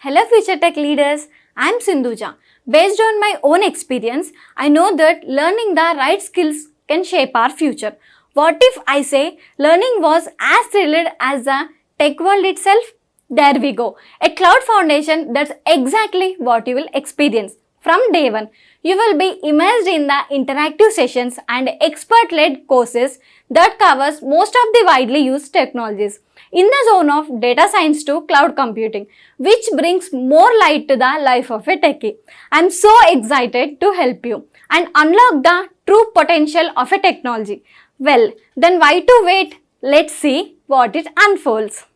Hello future tech leaders, I am Sindhuja. Based on my own experience, I know that learning the right skills can shape our future. What if I say learning was as thrilled as the tech world itself? There we go. A cloud foundation, that's exactly what you will experience. From day one, you will be immersed in the interactive sessions and expert-led courses that covers most of the widely used technologies in the zone of data science to cloud computing, which brings more light to the life of a techie. I'm so excited to help you and unlock the true potential of a technology. Well, then why to wait? Let's see what it unfolds.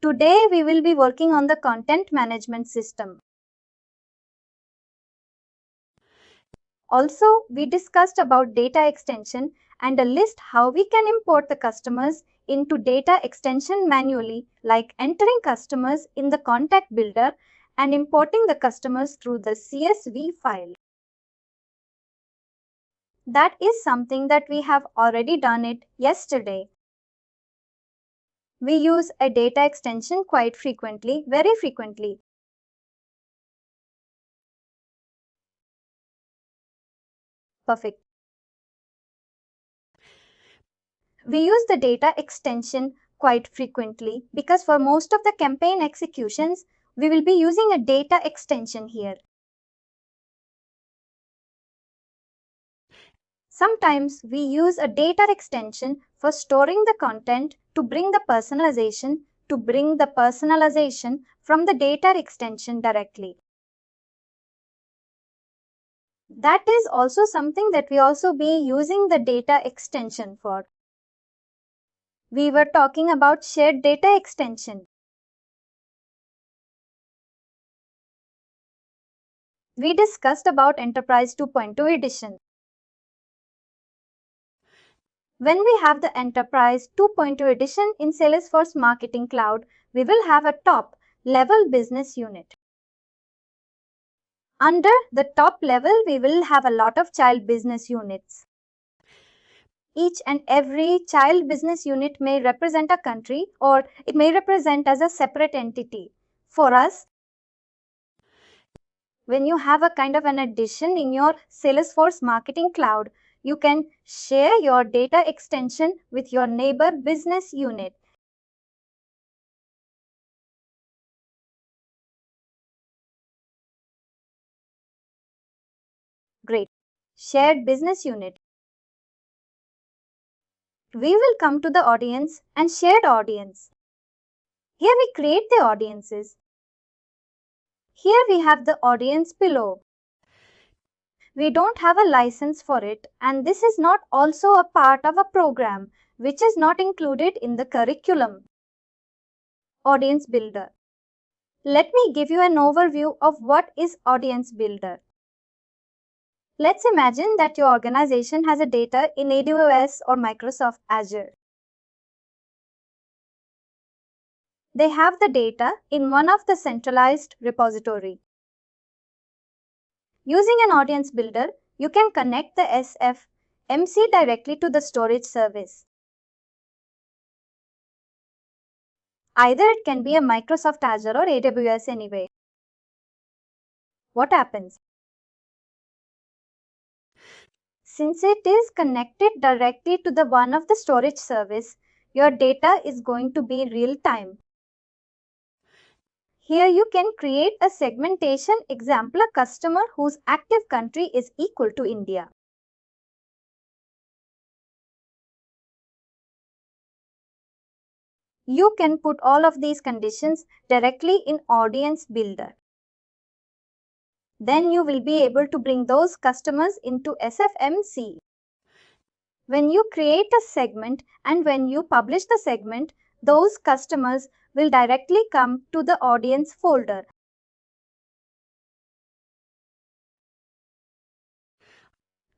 Today we will be working on the content management system. Also, we discussed about data extension and a list how we can import the customers into data extension manually, like entering customers in the contact builder and importing the customers through the CSV file. That is something that we have already done it yesterday. We use a data extension quite frequently, very frequently. Perfect. We use the data extension quite frequently because for most of the campaign executions, we will be using a data extension here. Sometimes we use a data extension for storing the content to bring the personalization from the data extension directly. That is also something that we also be using the data extension for. We were talking about shared data extension. We discussed about Enterprise 2.2 edition. When we have the Enterprise 2.2 edition in Salesforce Marketing Cloud, we will have a top-level business unit. Under the top level, we will have a lot of child business units. Each and every child business unit may represent a country or it may represent as a separate entity. For us, when you have a kind of an addition in your Salesforce Marketing Cloud, you can share your data extension with your neighbor business unit. Great. Shared business unit. We will come to the audience and shared audience. Here we create the audiences. Here we have the audience below. We don't have a license for it, and this is not also a part of a program which is not included in the curriculum. Audience Builder. Let me give you an overview of what is Audience Builder. Let's imagine that your organization has a data in AWS or Microsoft Azure. They have the data in one of the centralized repository. Using an audience builder, you can connect the SFMC directly to the storage service. Either it can be a Microsoft Azure or AWS anyway. What happens? Since it is connected directly to the one of the storage service, your data is going to be real time. Here you can create a segmentation example, a customer whose active country is equal to India. You can put all of these conditions directly in Audience Builder. Then you will be able to bring those customers into SFMC. When you create a segment and when you publish the segment, those customers will directly come to the audience folder.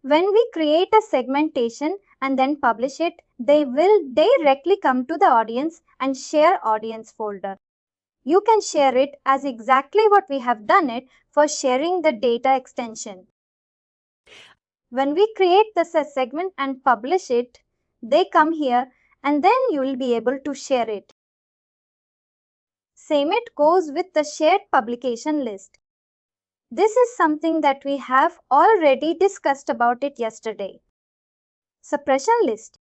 When we create a segmentation and then publish it, they will directly come to the audience and share audience folder. You can share it as exactly what we have done it for sharing the data extension. When we create the segment and publish it, they come here and then you will be able to share it. Same it goes with the shared publication list. This is something that we have already discussed about it yesterday. Suppression list.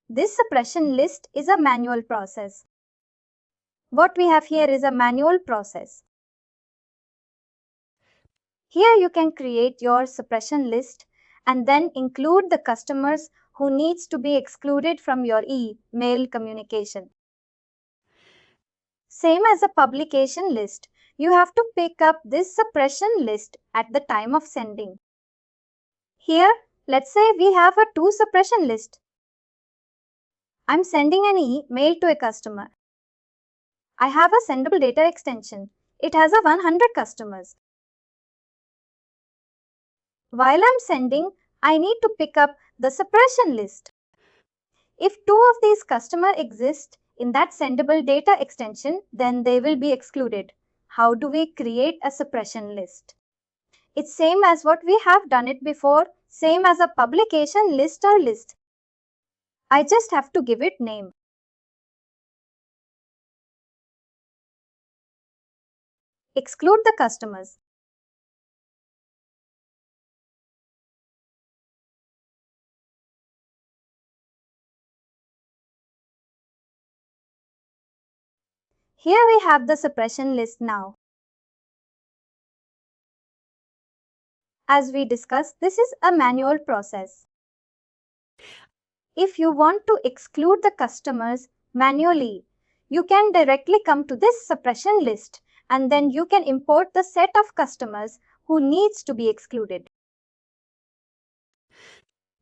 This suppression list is a manual process. What we have here is a manual process. Here you can create your suppression list and then include the customers who needs to be excluded from your email communication. Same as a publication list, you have to pick up this suppression list at the time of sending. Here, let's say we have a 2 suppression list. I'm sending an email to a customer. I have a sendable data extension. It has a 100 customers. While I'm sending, I need to pick up the suppression list. If 2 of these customers exist in that sendable data extension, then they will be excluded. How do we create a suppression list? It's same as what we have done it before, same as a publication list or list. I just have to give it name. Exclude the customers. Here we have the suppression list now. As we discussed, this is a manual process. If you want to exclude the customers manually, you can directly come to this suppression list and then you can import the set of customers who needs to be excluded.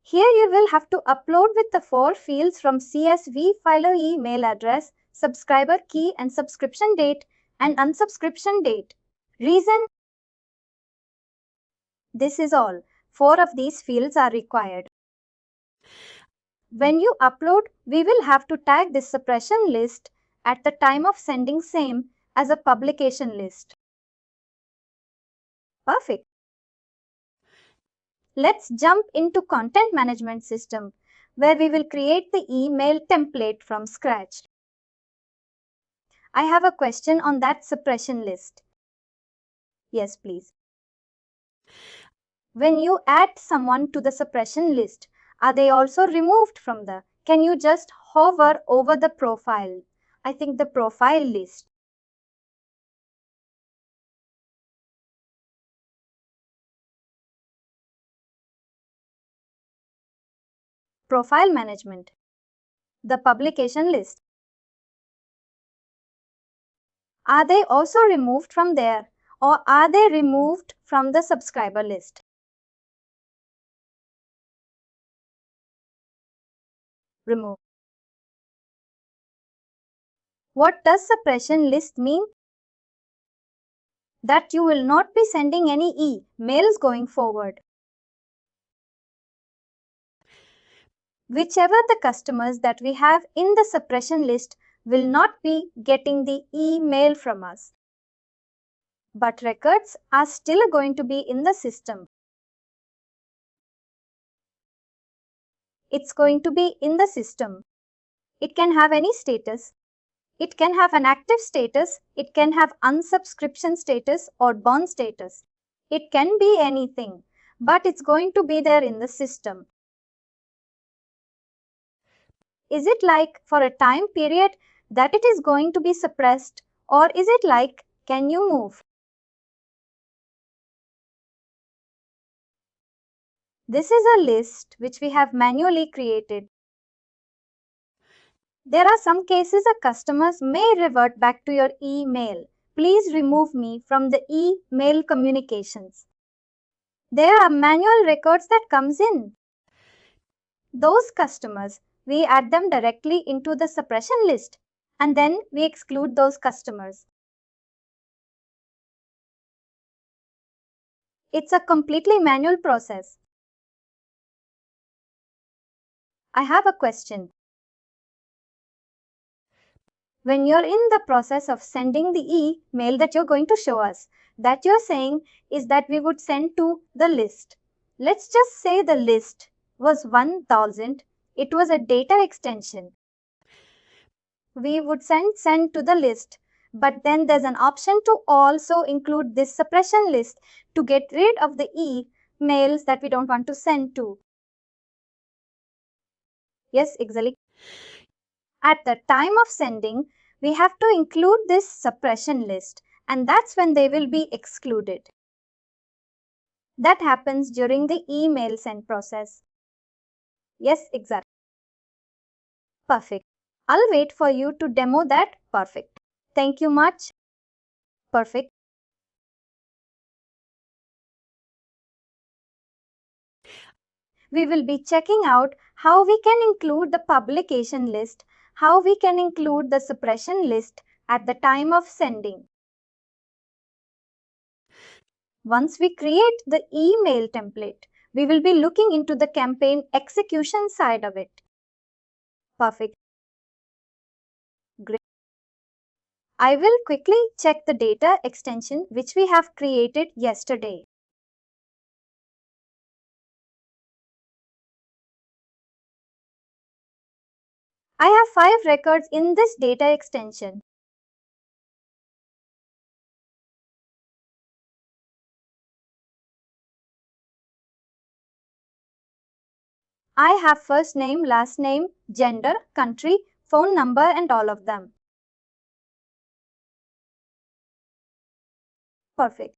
Here you will have to upload with the 4 fields from CSV file email address, subscriber key and subscription date and unsubscription date. Reason? This is all. 4 of these fields are required. When you upload, we will have to tag this suppression list at the time of sending same as a publication list. Perfect. Let's jump into content management system where we will create the email template from scratch. I have a question on that suppression list. Yes, please. When you add someone to the suppression list, are they also removed from the? Can you just hover over the profile? I think the profile list. Profile management. The publication list. Are they also removed from there or are they removed from the subscriber list? Remove. What does suppression list mean? That you will not be sending any emails going forward. Whichever the customers that we have in the suppression list will not be getting the email from us. But records are still going to be in the system. It's going to be in the system. It can have any status. It can have an active status. It can have unsubscription status or bound status. It can be anything, but it's going to be there in the system. Is it like for a time period that it is going to be suppressed, or is it like can you move? This is a list which we have manually created. There are some cases a customers may revert back to your email. Please remove me from the email communications. There are manual records that comes in. Those customers, we add them directly into the suppression list and then we exclude those customers. It's a completely manual process. I have a question. When you're in the process of sending the email that you're going to show us, that you're saying is that we would send to the list. Let's just say the list was 1000. It was a data extension. We would send to the list, But then there's an option to also include this suppression list to get rid of the emails that we don't want to send to. Yes, exactly. At the time of sending, we have to include this suppression list, and that's when they will be excluded. That happens during the email send process. Yes, exactly. Perfect. I'll wait for you to demo that. Perfect. Thank you much. Perfect. We will be checking out how we can include the publication list, how we can include the suppression list at the time of sending. Once we create the email template, we will be looking into the campaign execution side of it. Perfect. Great. I will quickly check the data extension which we have created yesterday. I have 5 records in this data extension. I have first name, last name, gender, country, phone number and all of them. Perfect.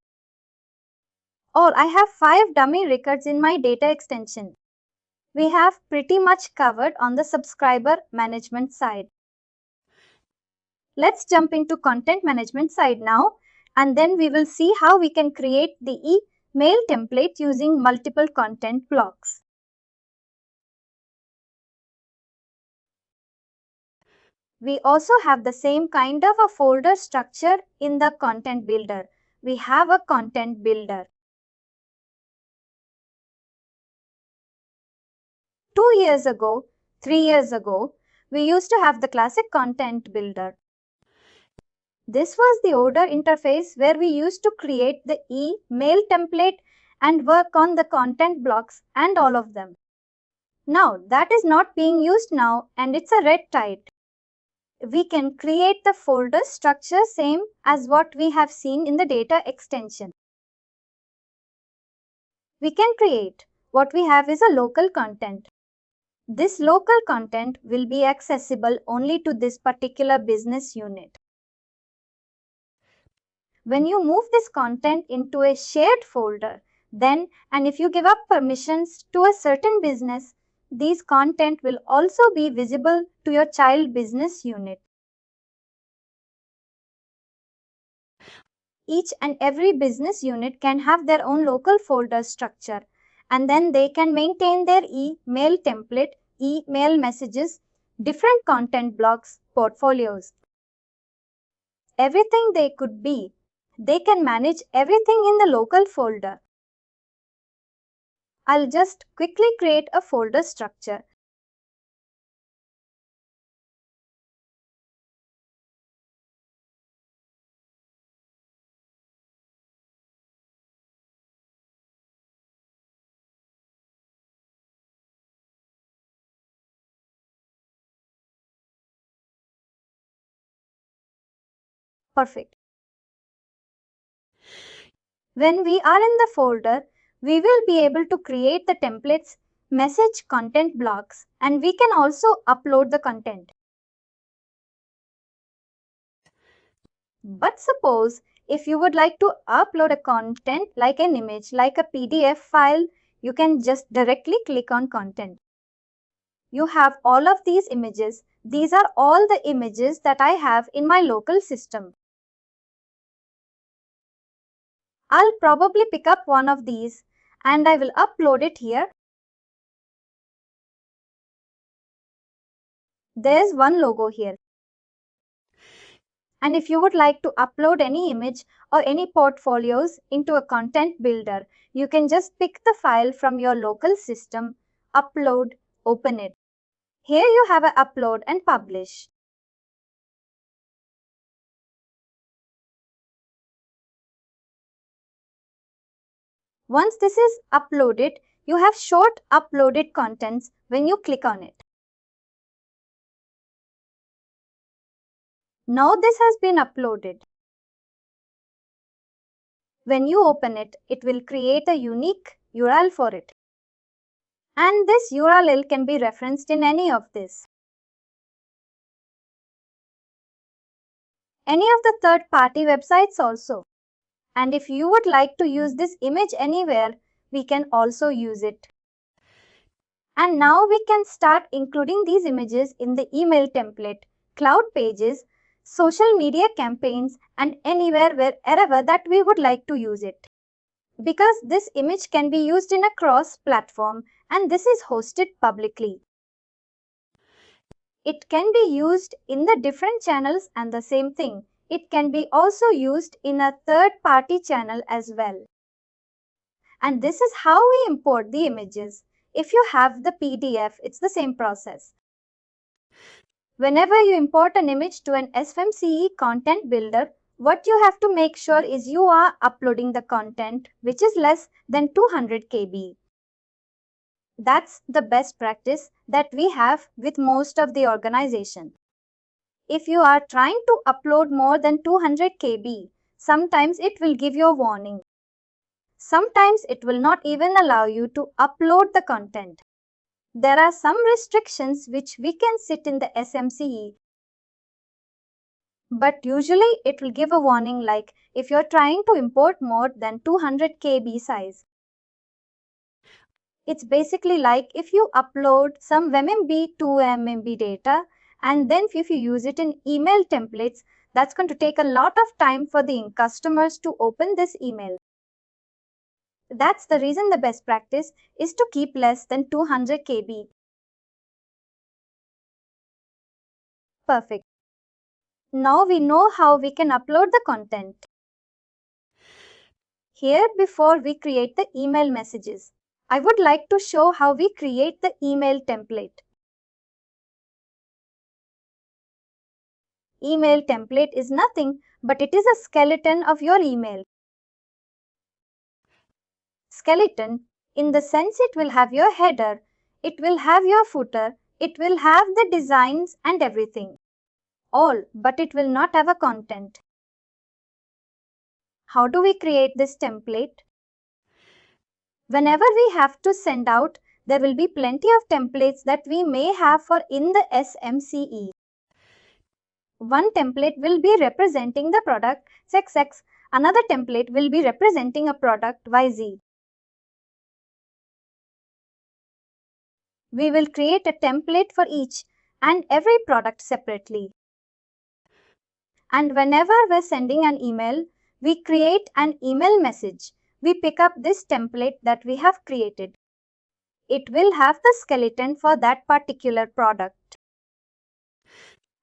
Or I have 5 dummy records in my data extension. We have pretty much covered on the subscriber management side. Let's jump into content management side now, and then we will see how we can create the email template using multiple content blocks. We also have the same kind of a folder structure in the content builder. We have a content builder. 2 years ago, 3 years ago, we used to have the classic content builder. This was the order interface where we used to create the email template and work on the content blocks and all of them. Now that is not being used now and it's a red tide. We can create the folder structure same as what we have seen in the data extension. We can create what we have is a local content. This local content will be accessible only to this particular business unit. When you move this content into a shared folder, then and if you give up permissions to a certain business, these content will also be visible to your child business unit. Each and every business unit can have their own local folder structure, and then they can maintain their email template, email messages, different content blocks, portfolios. Everything they could be. They can manage everything in the local folder. I'll just quickly create a folder structure. Perfect. When we are in the folder, we will be able to create the templates, message content blocks, and we can also upload the content. But suppose if you would like to upload a content like an image, like a PDF file, you can just directly click on content. You have all of these images. These are all the images that I have in my local system. I'll probably pick up one of these and I will upload it here. There's one logo here. And if you would like to upload any image or any portfolios into a content builder, you can just pick the file from your local system, upload, open it. Here you have a upload and publish. Once this is uploaded, you have short uploaded contents when you click on it. Now this has been uploaded. When you open it, it will create a unique URL for it. And this URL can be referenced in any of this. Any of the third-party websites also. And if you would like to use this image anywhere, we can also use it. And now we can start including these images in the email template, cloud pages, social media campaigns, and anywhere wherever that we would like to use it. Because this image can be used in a cross-platform and this is hosted publicly. It can be used in the different channels and the same thing. It can be also used in a third-party channel as well. And this is how we import the images. If you have the PDF, it's the same process. Whenever you import an image to an SFMC content builder, what you have to make sure is you are uploading the content which is less than 200 KB. That's the best practice that we have with most of the organization. If you are trying to upload more than 200 KB, sometimes it will give you a warning. Sometimes it will not even allow you to upload the content. There are some restrictions which we can set in the SMCE. But usually it will give a warning like if you're trying to import more than 200 KB size. It's basically like if you upload some MMB to MMB data and then if you use it in email templates, that's going to take a lot of time for the customers to open this email. That's the reason the best practice is to keep less than 200 KB. Perfect. Now we know how we can upload the content. Here, before we create the email messages, I would like to show how we create the email template. Email template is nothing, but it is a skeleton of your email. Skeleton, in the sense it will have your header, it will have your footer, it will have the designs and everything. All, but it will not have a content. How do we create this template? Whenever we have to send out, there will be plenty of templates that we may have for in the SMCE. One template will be representing the product XX, another template will be representing a product YZ. We will create a template for each and every product separately. And whenever we're sending an email, we create an email message. We pick up this template that we have created. It will have the skeleton for that particular product.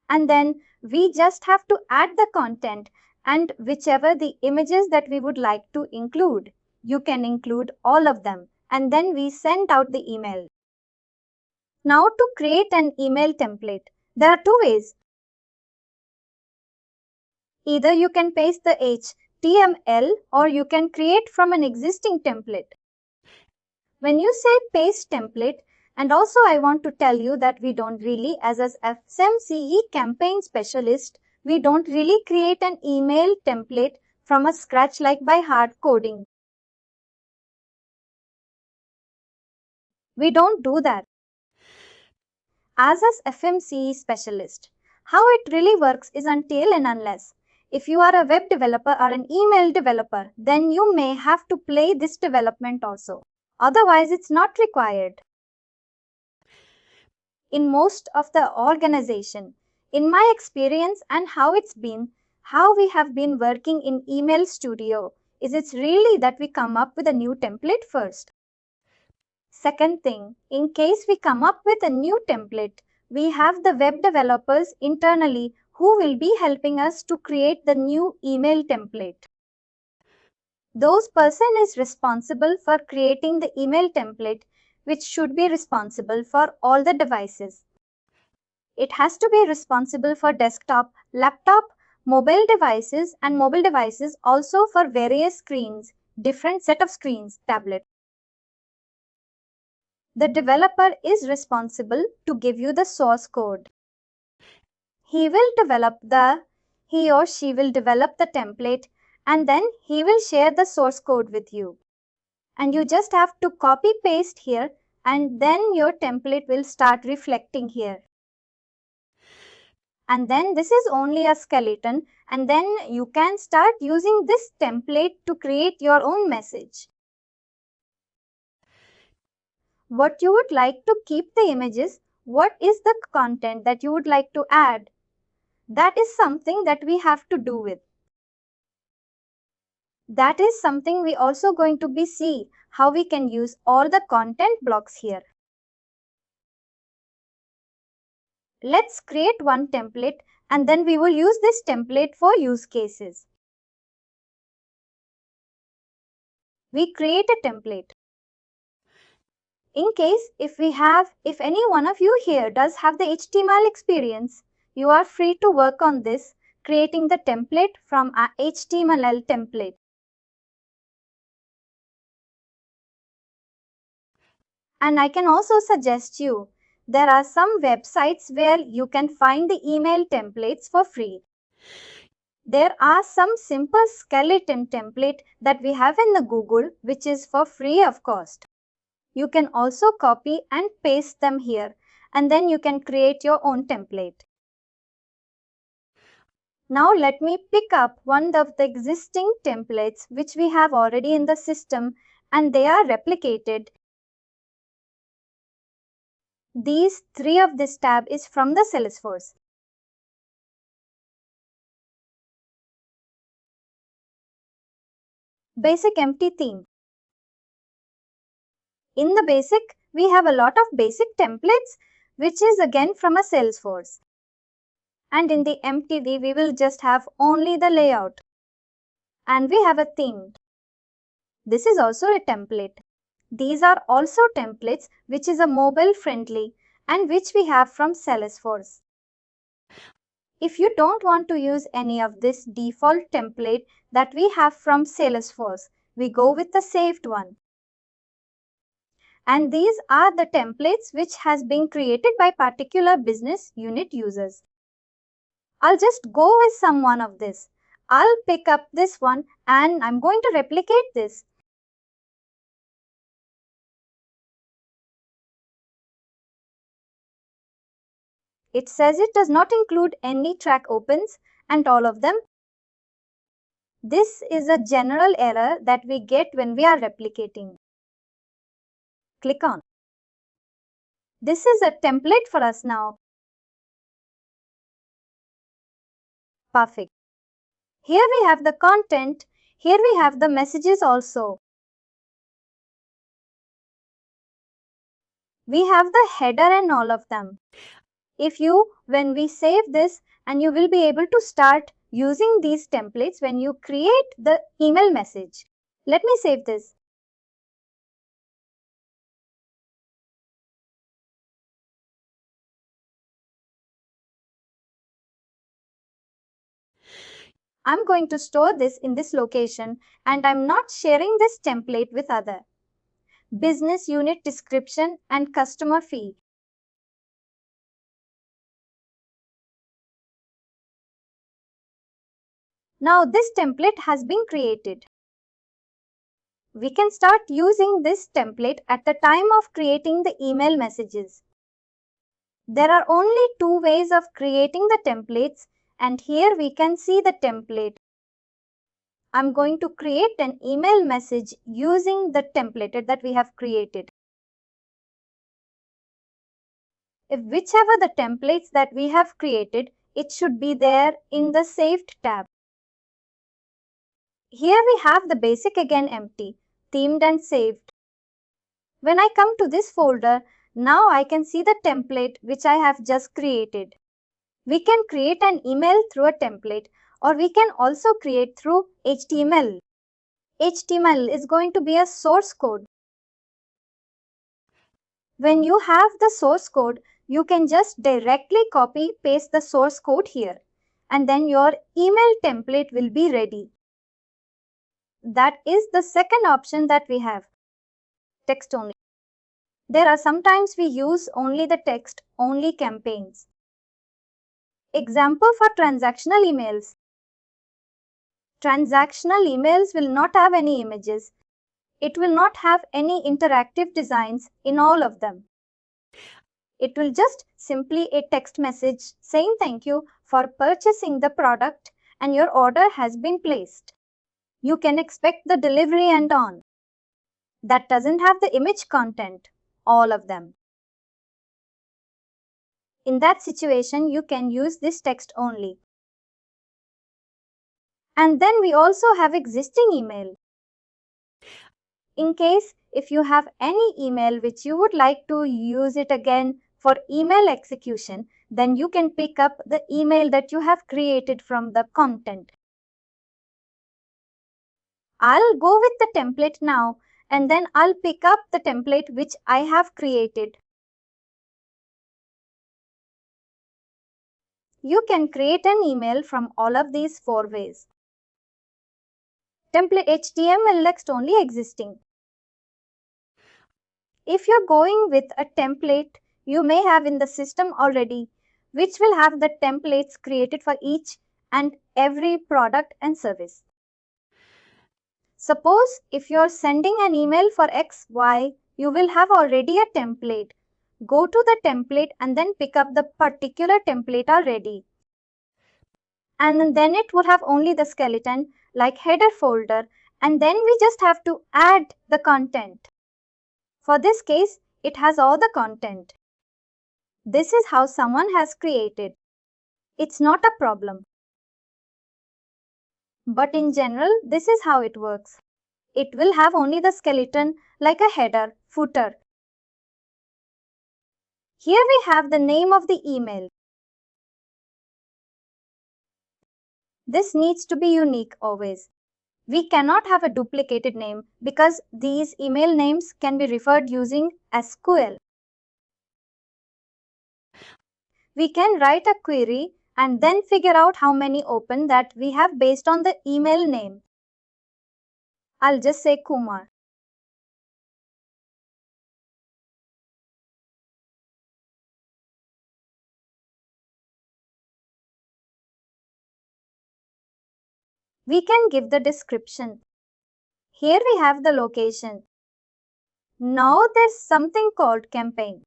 And then we just have to add the content and whichever the images that we would like to include. You can include all of them and then we send out the email. Now to create an email template, there are two ways. Either you can paste the HTML or you can create from an existing template. When you say paste template, and also I want to tell you that we don't really, as an SFMCE campaign specialist, we don't really create an email template from a scratch like by hard coding. We don't do that. As an FMCE specialist, how it really works is until and unless if you are a web developer or an email developer, then you may have to play this development also. Otherwise, it's not required. In most of the organization, in my experience and how we have been working in Email Studio, is it's really that we come up with a new template first. Second thing, in case we come up with a new template, we have the web developers internally who will be helping us to create the new email template. Those person is responsible for creating the email template, which should be responsible for all the devices. It has to be responsible for desktop, laptop, mobile devices and mobile devices also for various screens, different set of screens, tablet. The developer is responsible to give you the source code. He will develop the he or she will develop the template and then he will share the source code with you. And you just have to copy paste here and then your template will start reflecting here. And then this is only a skeleton, and then you can start using this template to create your own message. What you would like to keep the images, what is the content that you would like to add? That is something that we have to do with. That is something we also going to be see how we can use all the content blocks here. Let's create one template and then we will use this template for use cases. We create a template. In case if any one of you here does have the HTML experience, you are free to work on this, creating the template from a HTML template. And I can also suggest you, there are some websites where you can find the email templates for free. There are some simple skeleton template that we have in the Google, which is for free of cost. You can also copy and paste them here and then you can create your own template. Now let me pick up one of the existing templates which we have already in the system and they are replicated. These three of this tab is from the Salesforce. Basic empty theme. In the basic, we have a lot of basic templates which is again from a Salesforce. And in the empty we will just have only the layout. And we have a theme. This is also a template. These are also templates which is a mobile friendly and which we have from Salesforce. If you don't want to use any of this default template that we have from Salesforce, we go with the saved one. And these are the templates which has been created by particular business unit users. I'll just go with some one of this. I'll pick up this one and I'm going to replicate this. It says it does not include any track opens and all of them. This is a general error that we get when we are replicating. Click on. This is a template for us now. Perfect. Here we have the content. Here we have the messages also. We have the header and all of them. When we save this and you will be able to start using these templates when you create the email message. Let me save this. I'm going to store this in this location and I'm not sharing this template with other. Business unit description and customer fee. Now this template has been created. We can start using this template at the time of creating the email messages. There are only two ways of creating the templates and here we can see the template. I'm going to create an email message using the template that we have created. If whichever the templates that we have created, it should be there in the saved tab. Here we have the basic again empty, themed and saved. When I come to this folder, now I can see the template which I have just created. We can create an email through a template or we can also create through HTML. HTML is going to be a source code. When you have the source code, you can just directly copy paste the source code here and then your email template will be ready. That is the second option that we have. Text only. There are sometimes we use only the text, only campaigns. Example for transactional emails. Transactional emails will not have any images. It will not have any interactive designs in all of them. It will just simply a text message saying thank you for purchasing the product and your order has been placed. You can expect the delivery and on. That doesn't have the image content, all of them. In that situation, you can use this text only. And then we also have existing email. In case if you have any email which you would like to use it again for email execution, then you can pick up the email that you have created from the content. I'll go with the template now and then I'll pick up the template which I have created. You can create an email from all of these 4 ways. Template HTML text only existing. If you're going with a template you may have in the system already, which will have the templates created for each and every product and service. Suppose if you're sending an email for XY, you will have already a template. Go to the template and then pick up the particular template already. And then it would have only the skeleton like header folder, and then we just have to add the content. For this case, it has all the content. This is how someone has created. It's not a problem. But in general, this is how it works. It will have only the skeleton like a header, footer. Here we have the name of the email. This needs to be unique always. We cannot have a duplicated name because these email names can be referred using SQL. We can write a query and then figure out how many open that we have based on the email name. I'll just say Kumar. We can give the description. Here we have the location. Now there's something called campaign.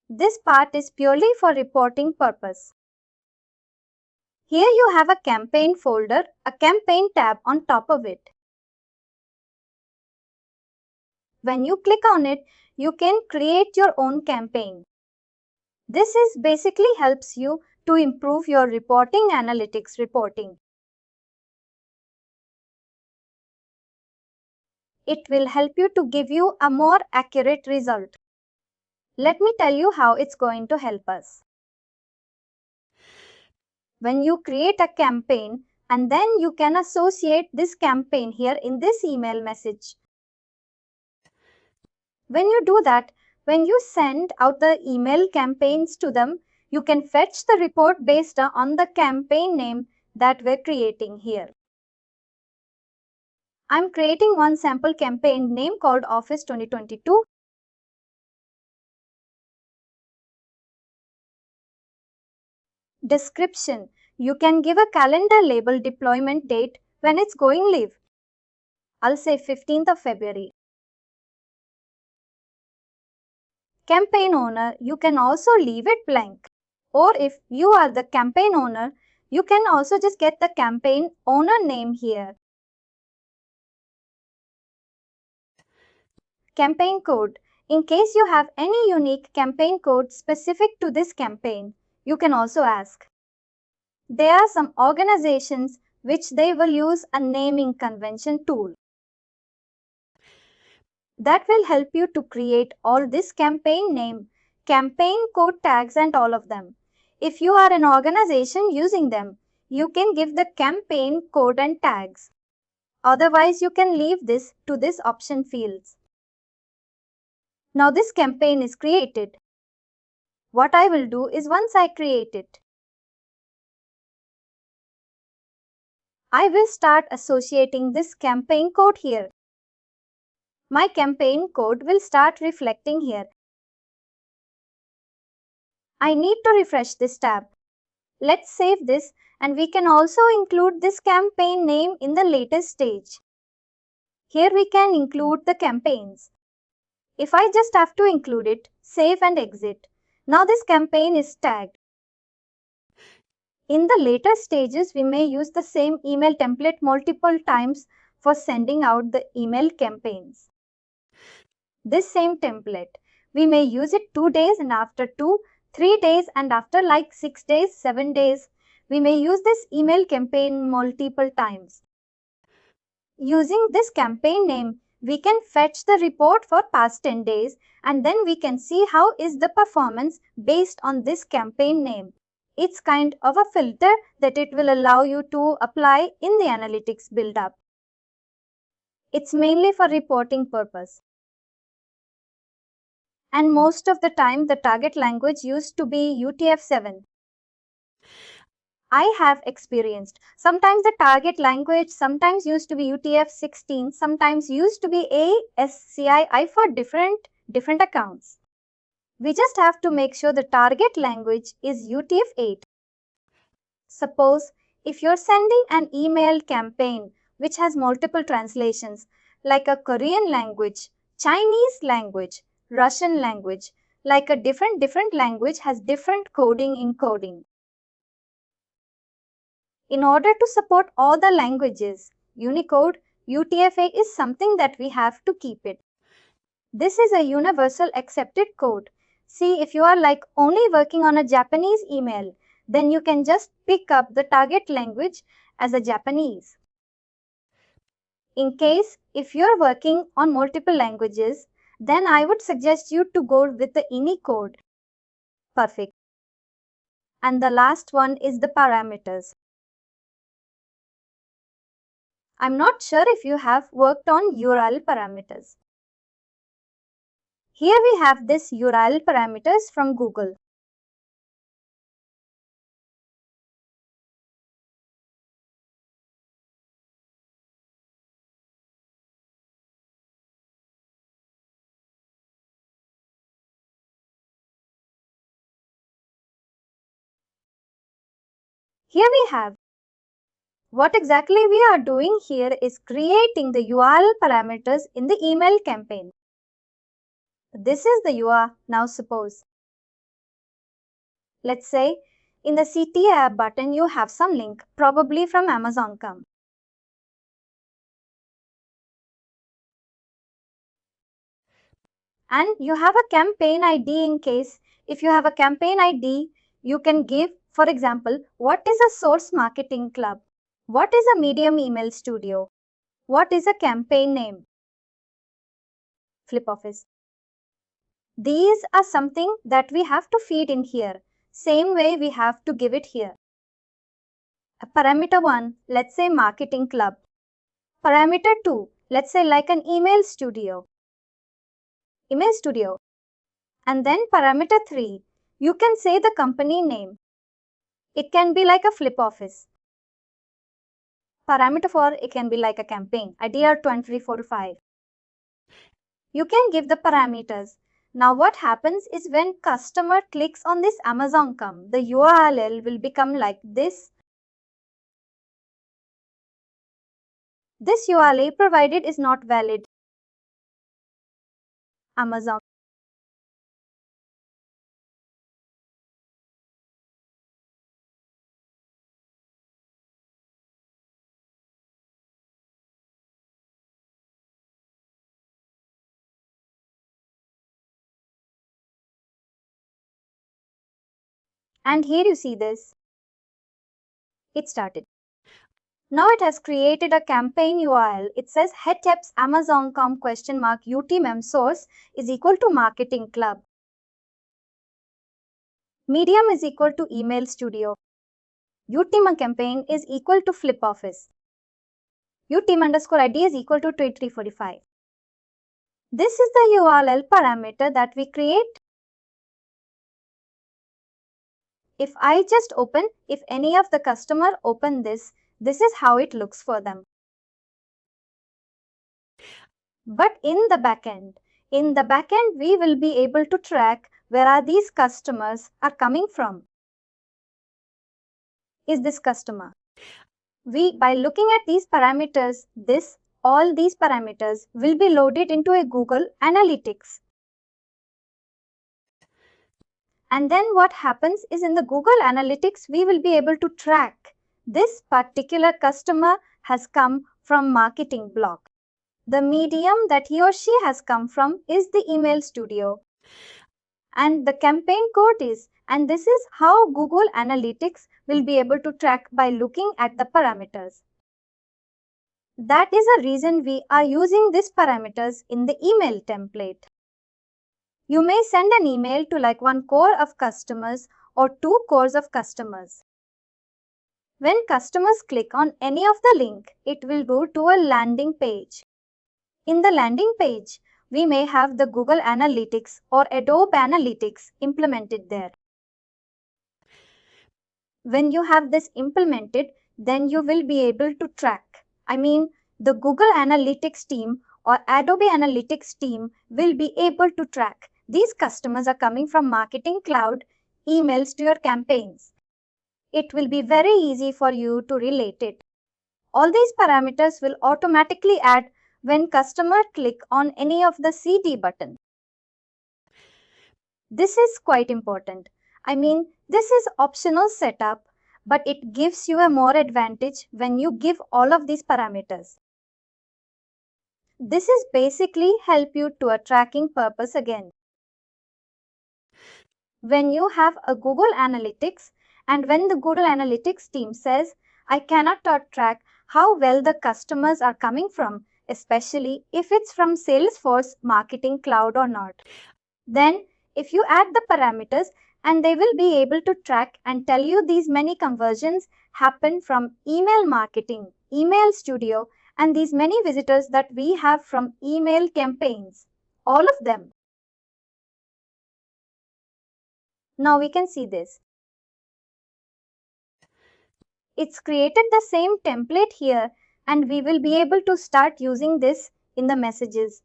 This part is purely for reporting purpose. Here you have a campaign folder, a campaign tab on top of it. When you click on it, you can create your own campaign. This is basically helps you to improve your reporting analytics reporting. It will help you to give you a more accurate result. Let me tell you how it's going to help us. When you create a campaign and then you can associate this campaign here in this email message. When you do that, when you send out the email campaigns to them, you can fetch the report based on the campaign name that we're creating here. I'm creating one sample campaign name called Office 2022. Description. You can give a calendar label deployment date when it's going live. I'll say 15th of February. Campaign owner, you can also leave it blank. Or if you are the campaign owner, you can also just get the campaign owner name here. Campaign code. In case you have any unique campaign code specific to this campaign, you can also ask. There are some organizations which they will use a naming convention tool. That will help you to create all this campaign name, campaign code tags and all of them. If you are an organization using them, you can give the campaign code and tags. Otherwise, you can leave this to this option fields. Now this campaign is created. What I will do is once I create it, I will start associating this campaign code here. My campaign code will start reflecting here. I need to refresh this tab. Let's save this And we can also include this campaign name in the latest stage. Here we can include the campaigns. If I just have to include it, save and exit. Now this campaign is tagged. In the later stages, we may use the same email template multiple times for sending out the email campaigns. This same template, we may use it 2 days and after 2, 3 days and after like 6 days, 7 days. We may use this email campaign multiple times. Using this campaign name, we can fetch the report for past 10 days and then we can see how is the performance based on this campaign name. It's kind of a filter that it will allow you to apply in the analytics build-up. It's mainly for reporting purpose. And most of the time, the target language used to be UTF-7. I have experienced. Sometimes the target language sometimes used to be UTF-16, sometimes used to be ASCII for different accounts. We just have to make sure the target language is UTF-8. Suppose if you're sending an email campaign which has multiple translations like a Korean language, Chinese language, Russian language, like a different language has different coding encoding. In order to support all the languages, Unicode, UTF-8 is something that we have to keep it. This is a universal accepted code. See, if you are like only working on a Japanese email, then you can just pick up the target language as a Japanese. In case if you are working on multiple languages, then I would suggest you to go with the Unicode. Perfect. And the last one is the parameters. I'm not sure if you have worked on URL parameters. Here we have this URL parameters from Google. Here we have. What exactly we are doing here is creating the URL parameters in the email campaign. This is the URL. Now suppose, let's say in the CTA button you have some link, probably from Amazon.com. And you have a campaign ID in case if you have a campaign ID, you can give, for example, what is a source marketing club? What is a medium email studio? What is a campaign name? Flip office. These are something that we have to feed in here. Same way we have to give it here. Parameter 1, let's say marketing club. Parameter 2, let's say like an email studio. Email studio. And then parameter 3, you can say the company name. It can be like a flip office. Parameter 4, it can be like a campaign, idea 2345. You can give the parameters. Now what happens is when customer clicks on this Amazon.com, the URL will become like this. This URL provided is not valid. Amazon. And here you see this. It started. Now it has created a campaign URL. It says headteps Amazon.com UTMEM source is equal to marketing club. Medium is equal to email studio. UTM campaign is equal to flip office. UTM underscore ID is equal to 2345. This is the URL parameter that we create. If I just open, if any of the customer open this is how it looks for them. But in the backend, we will be able to track where are these customers are coming from. is this customer. By looking at these parameters, all these parameters will be loaded into a Google Analytics. And then what happens is in the Google Analytics, we will be able to track this particular customer has come from marketing blog. The medium that he or she has come from is the email studio. And the campaign code is, and this is how Google Analytics will be able to track by looking at the parameters. That is a reason we are using these parameters in the email template. You may send an email to like 1 core of customers or 2 cores of customers. When customers click on any of the link, it will go to a landing page. In the landing page, we may have the Google Analytics or Adobe Analytics implemented there. When you have this implemented, then you will be able to track. The Google Analytics team or Adobe Analytics team will be able to track these customers are coming from Marketing Cloud emails to your campaigns. It will be very easy for you to relate it. All these parameters will automatically add when customer click on any of the CD button. This is quite important. This is optional setup, but it gives you a more advantage when you give all of these parameters. This is basically help you to a tracking purpose again. When you have a Google Analytics and when the Google Analytics team says, I cannot track how well the customers are coming from, especially if it's from Salesforce Marketing Cloud or not. Then if you add the parameters and they will be able to track and tell you these many conversions happen from email marketing, email studio, and these many visitors that we have from email campaigns, all of them. Now we can see this. It's created the same template here and we will be able to start using this in the messages.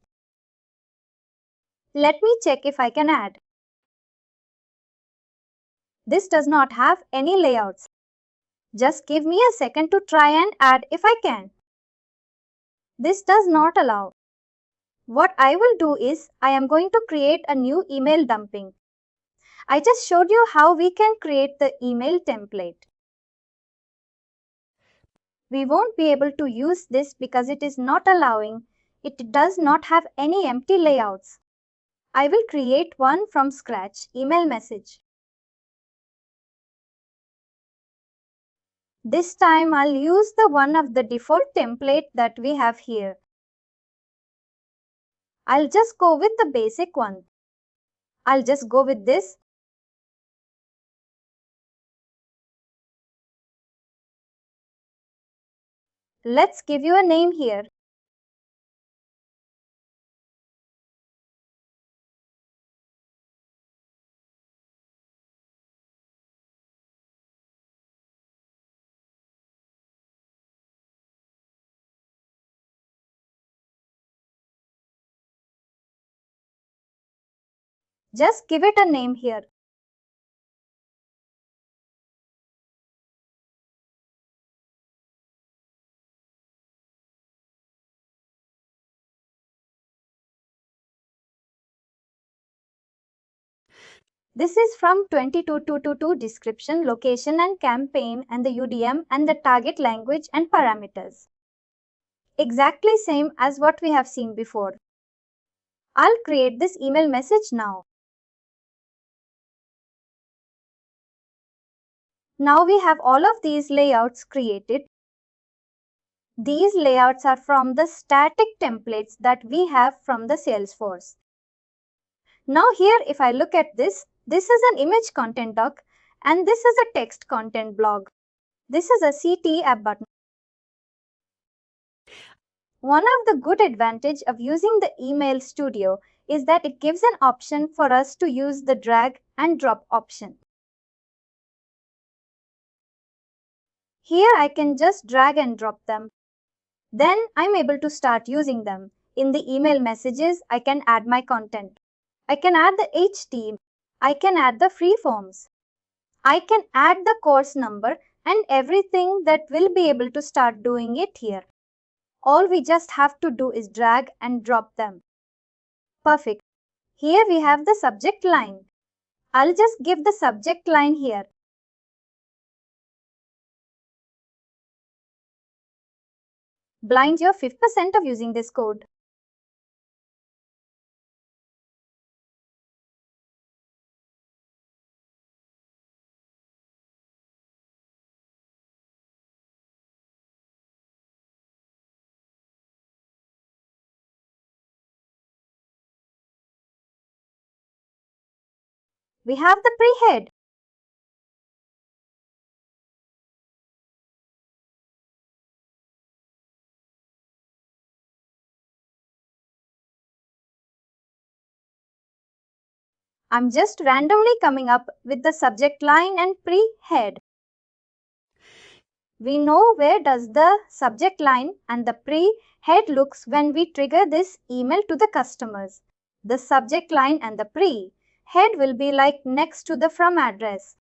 Let me check if I can add. This does not have any layouts. Just give me a second to try and add if I can. This does not allow. What I will do is I am going to create a new email dumping. I just showed you how we can create the email template. We won't be able to use this because it is not allowing. It does not have any empty layouts. I will create one from scratch email message. This time I'll use the one of the default template that we have here. I'll just go with the basic one. I'll just go with this. Let's give you a name here. Just give it a name here. This is from 22222 description, location and campaign and the UDM and the target language and parameters. Exactly same as what we have seen before. I'll create this email message now. Now we have all of these layouts created. These layouts are from the static templates that we have from the Salesforce. Now here if I look at this is an image content doc and this is a text content blog. This is a CT app button. One of the good advantage of using the email studio is that it gives an option for us to use the drag and drop option. Here I can just drag and drop them. Then I'm able to start using them. In the email messages, I can add my content. I can add the HTML. I can add the free forms. I can add the course number and everything that will be able to start doing it here. All we just have to do is drag and drop them. Perfect. Here we have the subject line. I'll just give the subject line here. Blind your 5% of using this code. We have the pre-head. I'm just randomly coming up with the subject line and pre-head. We know where does the subject line and the pre-head looks when we trigger this email to the customers. The subject line and the pre-head will be like next to the from address.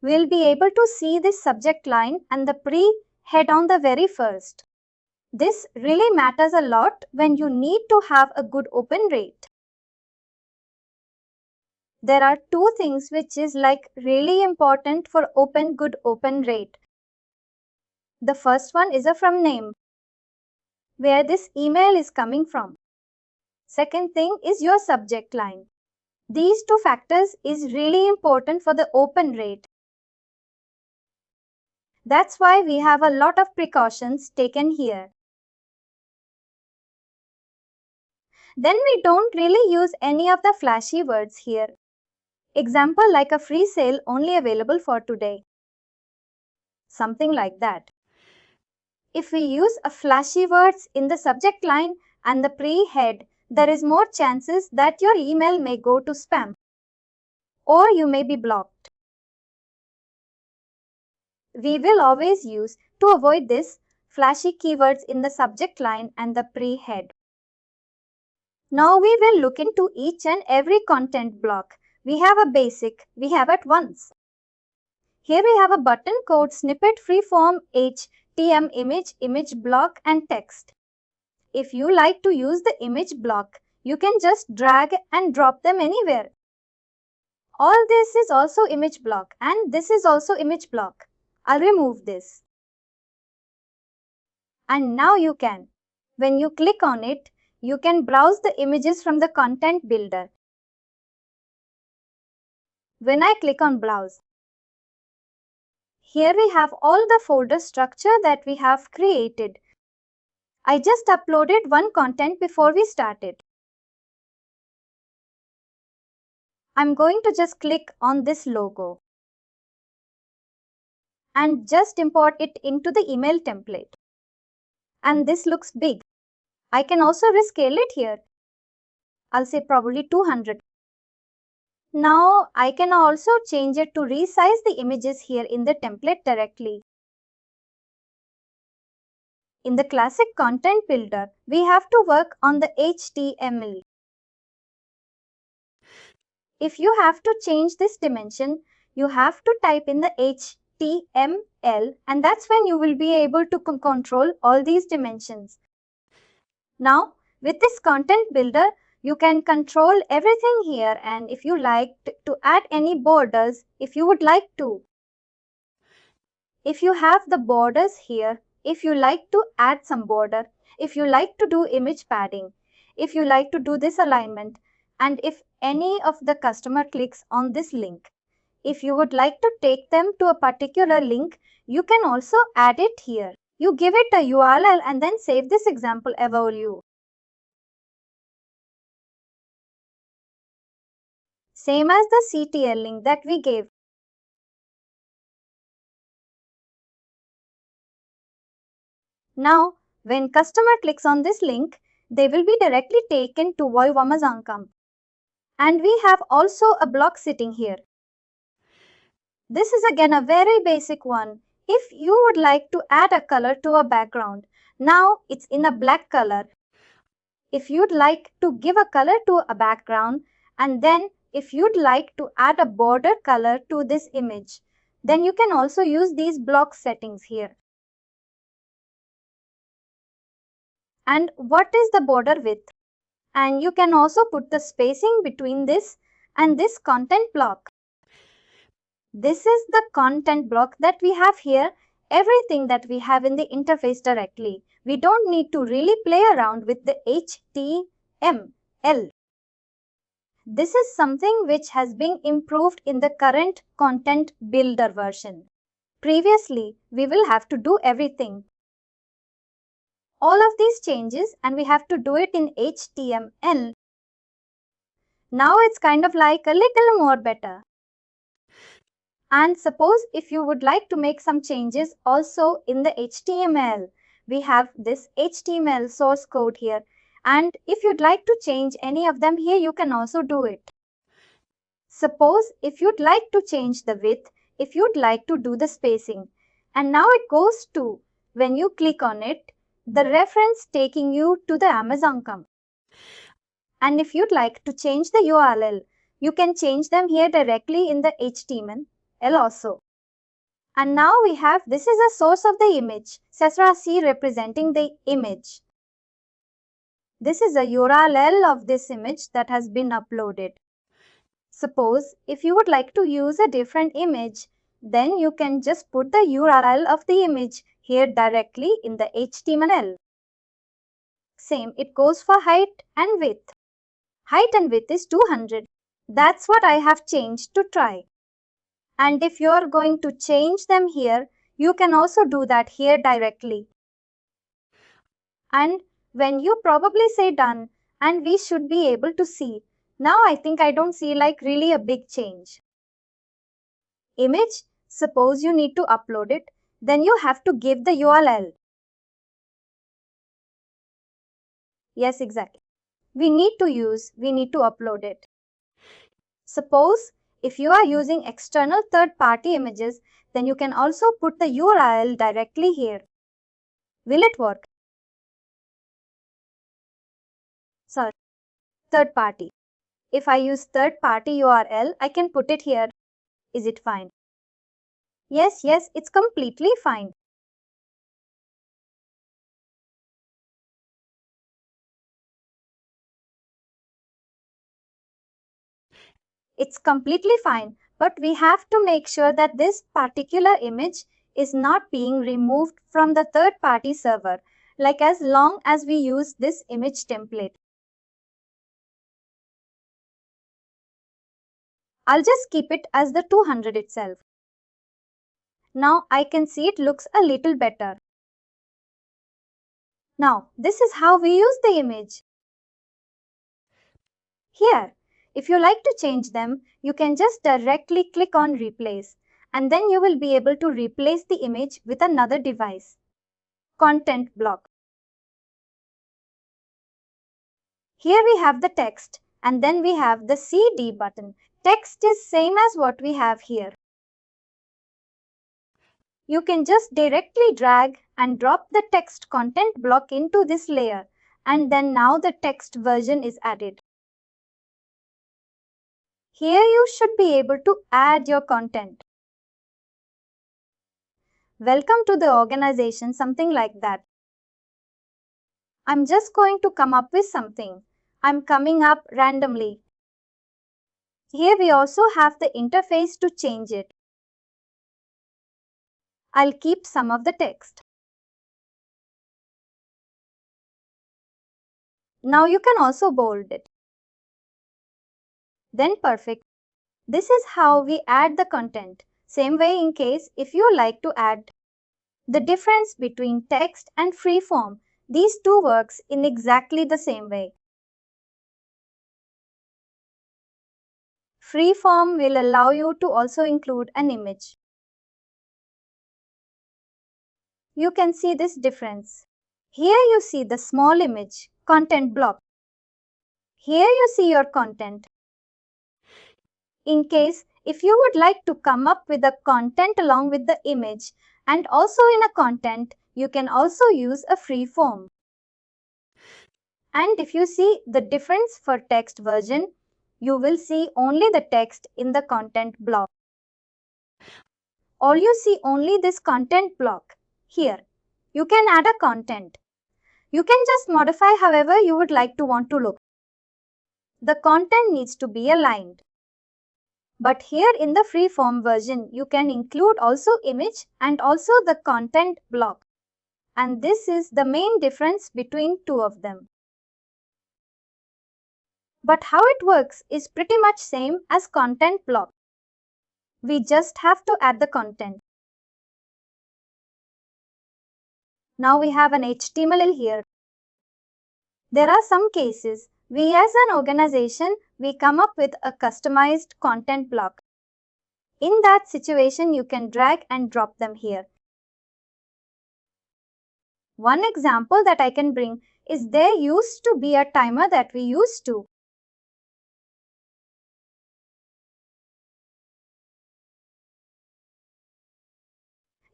We'll be able to see this subject line and the pre-head on the very first. This really matters a lot when you need to have a good open rate. There are two things which is like really important for good open rate. The first one is a from name, where this email is coming from. Second thing is your subject line. These two factors is really important for the open rate. That's why we have a lot of precautions taken here. Then we don't really use any of the flashy words here. Example like a free sale only available for today. Something like that. If we use a flashy words in the subject line and the pre-head, there is more chances that your email may go to spam or you may be blocked. We will always use to avoid this flashy keywords in the subject line and the pre-head. Now we will look into each and every content block. We have a basic, we have advanced. Here we have a button code snippet freeform HTML image block and text. If you like to use the image block, you can just drag and drop them anywhere. All this is also image block and this is also image block. I'll remove this. And now you can. When you click on it, you can browse the images from the content builder. When I click on browse, here we have all the folder structure that we have created. I just uploaded one content before we started. I'm going to just click on this logo and just import it into the email template. And this looks big. I can also rescale it here. I'll say probably 200. Now I can also change it to resize the images here in the template directly. In the classic content builder, we have to work on the HTML. If you have to change this dimension, you have to type in the HTML and that's when you will be able to control all these dimensions. Now, with this content builder, you can control everything here and if you like to add any borders, if you would like to. If you have the borders here, if you like to add some border, if you like to do image padding, if you like to do this alignment, and if any of the customer clicks on this link, if you would like to take them to a particular link, you can also add it here. You give it a URL and then save this example evolve. Same as the CTL link that we gave. Now, when customer clicks on this link, they will be directly taken to Amazon.com. And we have also a block sitting here. This is again a very basic one. If you would like to add a color to a background, now it's in a black color. If you'd like to give a color to a background and then if you'd like to add a border color to this image, Then you can also use these block settings here. And what is the border width? And you can also put the spacing between this and this content block. This is the content block that we have here, everything that we have in the interface directly. We don't need to really play around with the HTML. This is something which has been improved in the current content builder version. Previously, we will have to do everything. All of these changes and we have to do it in HTML. Now it's kind of like a little more better. And suppose if you would like to make some changes also in the HTML, we have this HTML source code here. And if you'd like to change any of them here, you can also do it. Suppose if you'd like to change the width, if you'd like to do the spacing. And now it goes to, when you click on it, the reference taking you to the Amazon.com. And if you'd like to change the URL, you can change them here directly in the HTML also. And now we have, this is a source of the image, Sesra C representing the image. This is a URL of this image that has been uploaded. Suppose if you would like to use a different image, then you can just put the URL of the image here directly in the HTML. Same, it goes for height and width. Height and width is 200. That's what I have changed to try. And if you are going to change them here, you can also do that here directly. And when you probably say done, and we should be able to see. Now I think I don't see like really a big change. Image, suppose you need to upload it, then you have to give the URL. Yes, exactly. We need to upload it. Suppose if you are using external third-party images, then you can also put the URL directly here. Will it work? Sorry, third-party. If I use third-party URL, I can put it here. Is it fine? Yes, it's completely fine. It's completely fine, but we have to make sure that this particular image is not being removed from the third-party server, like as long as we use this image template. I'll just keep it as the 200 itself. Now I can see it looks a little better. Now, this is how we use the image. Here, if you like to change them, you can just directly click on Replace, and then you will be able to replace the image with another device. Content block. Here we have the text, and then we have the CD button. Text is same as what we have here. You can just directly drag and drop the text content block into this layer, and then now the text version is added. Here you should be able to add your content. Welcome to the organization, something like that. I'm just going to come up with something. I'm coming up randomly. Here we also have the interface to change it. I'll keep some of the text. Now you can also bold it. Then perfect. This is how we add the content. Same way in case if you like to add. The difference between text and freeform, these two works in exactly the same way. Freeform will allow you to also include an image. You can see this difference. Here you see the small image, content block. Here you see your content. In case if you would like to come up with a content along with the image and also in a content, you can also use a free form. And if you see the difference for text version, you will see only the text in the content block. Or you see only this content block. Here, you can add a content. You can just modify however you would like to want to look. The content needs to be aligned. But here in the free form version, you can include also image and also the content block. And this is the main difference between two of them. But how it works is pretty much same as content block. We just have to add the content. Now we have an HTML here. There are some cases we as an organization, we come up with a customized content block. In that situation, you can drag and drop them here. One example that I can bring is there used to be a timer that we used to.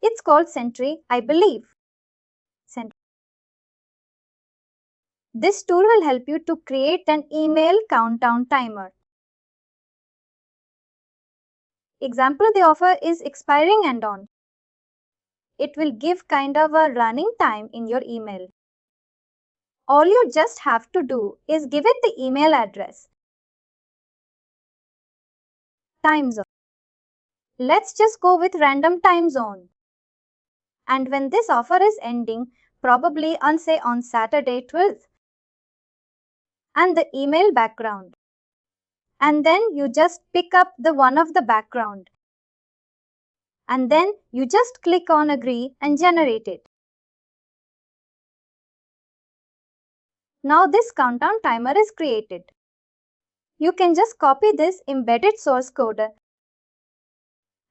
It's called Sentry, I believe. This tool will help you to create an email countdown timer. Example they offer is expiring and on. It will give kind of a running time in your email. All you just have to do is give it the email address. Time zone. Let's just go with random time zone. And when this offer is ending, probably on say on Saturday 12th. And the email background. And then you just pick up the one of the background. And then you just click on agree and generate it. Now this countdown timer is created. You can just copy this embedded source code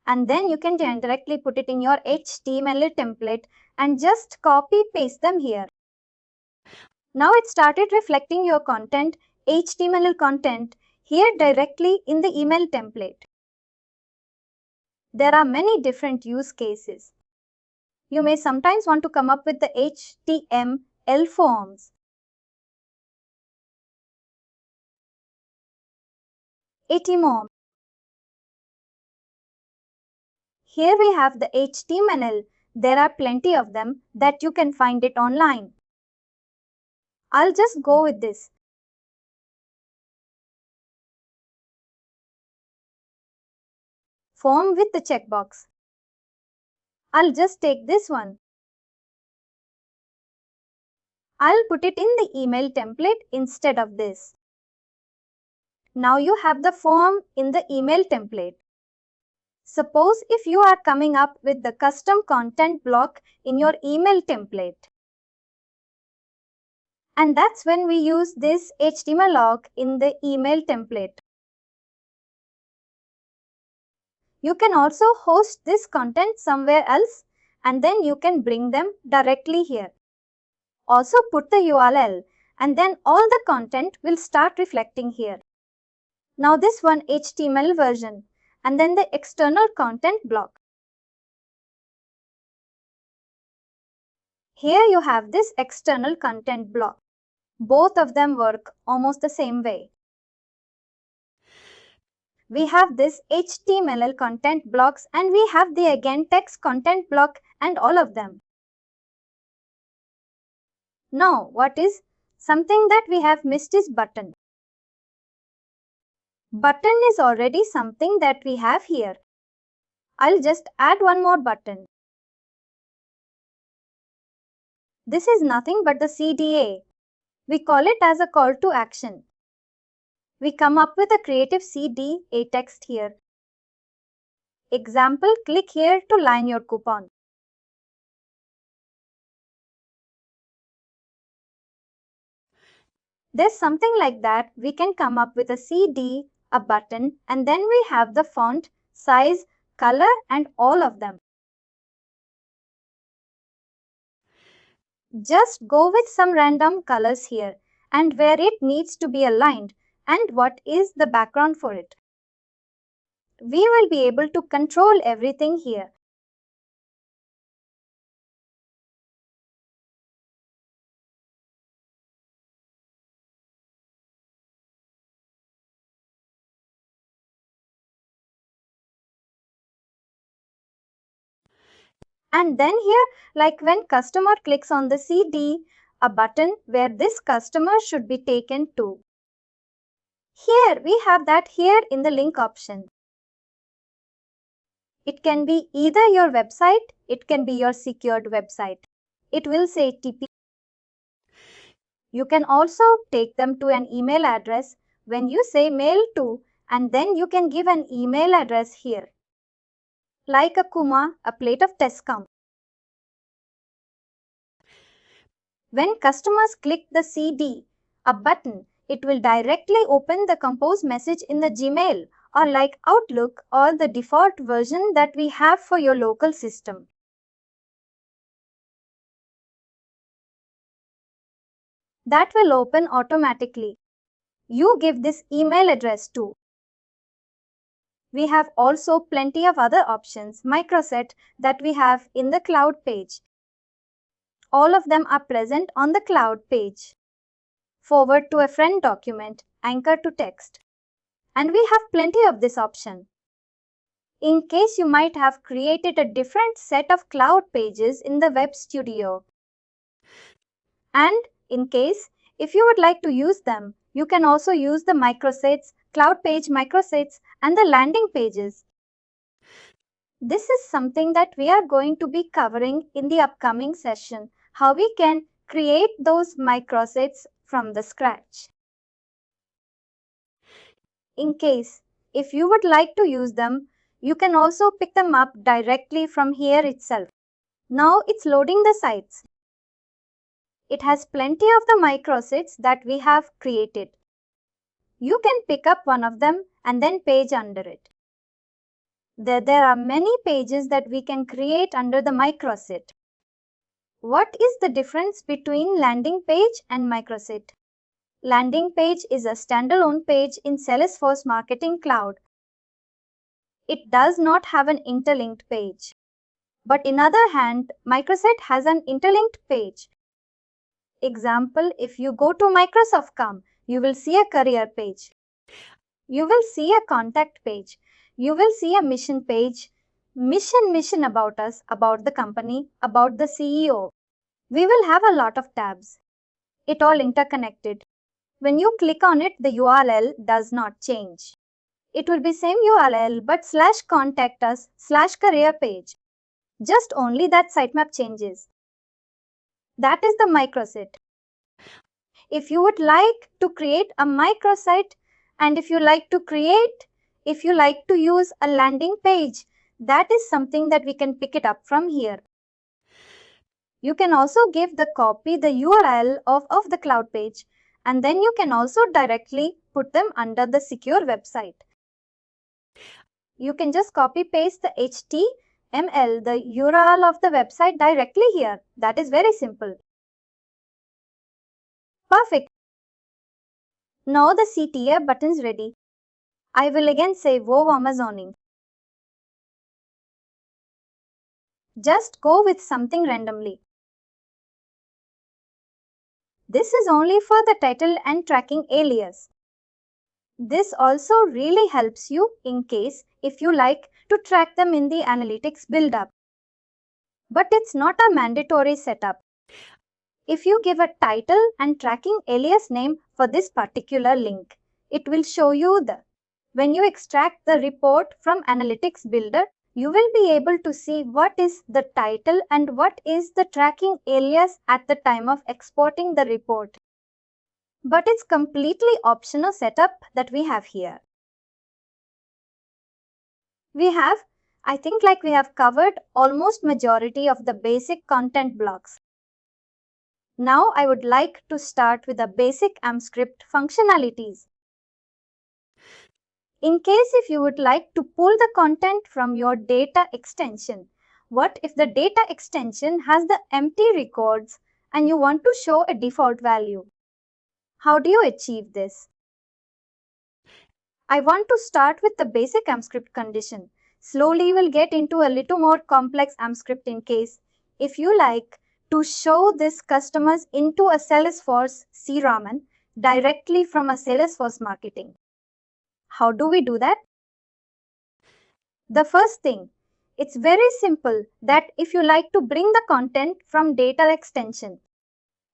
and then you can directly put it in your HTML template and just copy paste them here. Now it started reflecting your content, HTML content, here directly in the email template. There are many different use cases. You may sometimes want to come up with the HTML forms. HTML. Here we have the HTML. There are plenty of them that you can find it online. I'll just go with this. Form with the checkbox. I'll just take this one. I'll put it in the email template instead of this. Now you have the form in the email template. Suppose if you are coming up with the custom content block in your email template. And that's when we use this HTML log in the email template. You can also host this content somewhere else and then you can bring them directly here. Also put the URL and then all the content will start reflecting here. Now this one HTML version and then the external content block. Here you have this external content block. Both of them work almost the same way. We have this HTML content blocks and we have the again text content block and all of them. Now what is something that we have missed is button. Button is already something that we have here. I'll just add one more button. This is nothing but the CDA. We call it as a call to action. We come up with a creative CDA text here. Example, click here to line your coupon. There's something like that. We can come up with a CD, a button, and then we have the font, size, color, and all of them. Just go with some random colors here and where it needs to be aligned and what is the background for it. We will be able to control everything here. And then here, like when customer clicks on the CD, a button where this customer should be taken to. Here we have that here in the link option. It can be either your website, it can be your secured website. It will say TP. You can also take them to an email address when you say mail to, and then you can give an email address here. Like a Kuma, a plate of Tescom. When customers click the CD, a button, it will directly open the compose message in the Gmail or like Outlook or the default version that we have for your local system. That will open automatically. You give this email address too. We have also plenty of other options, microset, that we have in the cloud page. All of them are present on the cloud page. Forward to a friend document, anchor to text. And we have plenty of this option. In case you might have created a different set of cloud pages in the Web Studio. And in case, if you would like to use them, you can also use the microsites, cloud page microsites, and the landing pages. This is something that we are going to be covering in the upcoming session, how we can create those microsites from the scratch. In case, if you would like to use them, you can also pick them up directly from here itself. Now it's loading the sites. It has plenty of the microsites that we have created. You can pick up one of them and then page under it. There are many pages that we can create under the microsite. What is the difference between landing page and microsite? Landing page is a standalone page in Salesforce Marketing Cloud. It does not have an interlinked page. But in other hand, microsite has an interlinked page. Example, if you go to Microsoft.com, you will see a career page. You will see a contact page. You will see a mission page. Mission about us, about the company, about the CEO. We will have a lot of tabs. It all interconnected. When you click on it, the URL does not change. It will be same URL but /contact us /career page. Just only that sitemap changes. That is the microsite. If you would like to create a microsite and if you like to use a landing page, that is something that we can pick it up from here. You can also give the copy the URL of the cloud page, and then you can also directly put them under the secure website. You can just copy paste the HTML, the URL of the website directly here. That is very simple. Perfect. Now the CTA button is ready. I will again say WoW Amazoning. Just go with something randomly. This is only for the title and tracking alias. This also really helps you in case if you like to track them in the analytics build-up. But it's not a mandatory setup. If you give a title and tracking alias name for this particular link, it will show you when you extract the report from Analytics Builder, you will be able to see what is the title and what is the tracking alias at the time of exporting the report. But it's completely optional setup that we have here. I think we have covered almost majority of the basic content blocks. Now I would like to start with the basic AMP script functionalities. In case if you would like to pull the content from your data extension, what if the data extension has the empty records and you want to show a default value? How do you achieve this? I want to start with the basic AMP script condition. Slowly we'll get into a little more complex AMP script in case if you like to show this customers into a Salesforce CRM directly from a Salesforce marketing. How do we do that? The first thing, It's very simple that if you like to bring the content from data extension,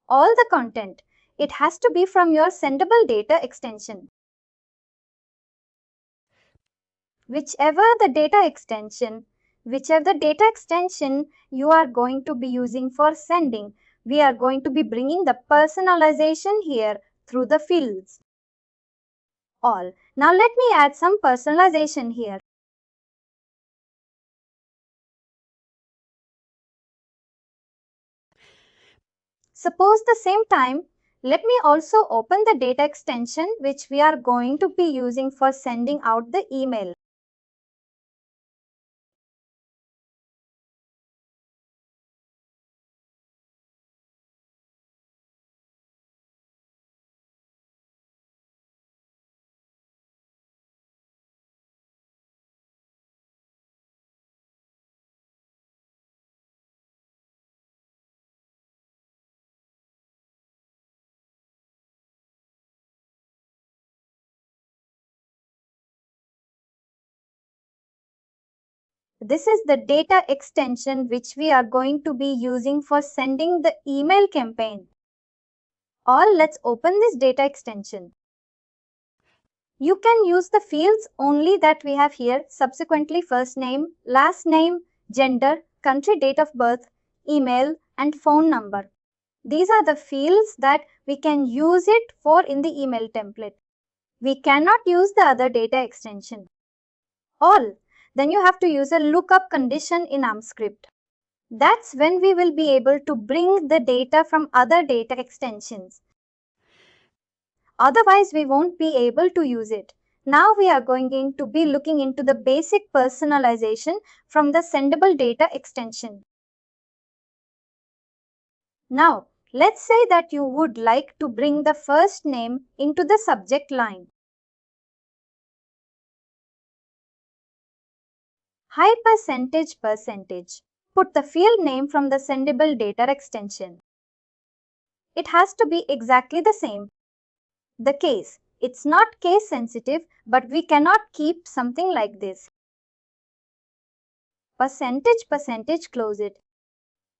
all the content, it has to be from your sendable data extension. Whichever the data extension you are going to be using for sending, we are going to be bringing the personalization here through the fields. All. Now let me add some personalization here. Suppose the same time, let me also open the data extension which we are going to be using for sending out the email. This is the data extension which we are going to be using for sending the email campaign. All, let's open this data extension. You can use the fields only that we have here, subsequently first name, last name, gender, country, date of birth, email, and phone number. These are the fields that we can use it for in the email template. We cannot use the other data extension. All. Then you have to use a lookup condition in AMP That's when we will be able to bring the data from other data extensions. Otherwise, we won't be able to use it. Now we are going to be looking into the basic personalization from the sendable data extension. Now, let's say that you would like to bring the first name into the subject line. Hi percentage. Put the field name from the sendable data extension. It has to be exactly the same. The case. It's not case sensitive, but we cannot keep something like this. Percentage, close it.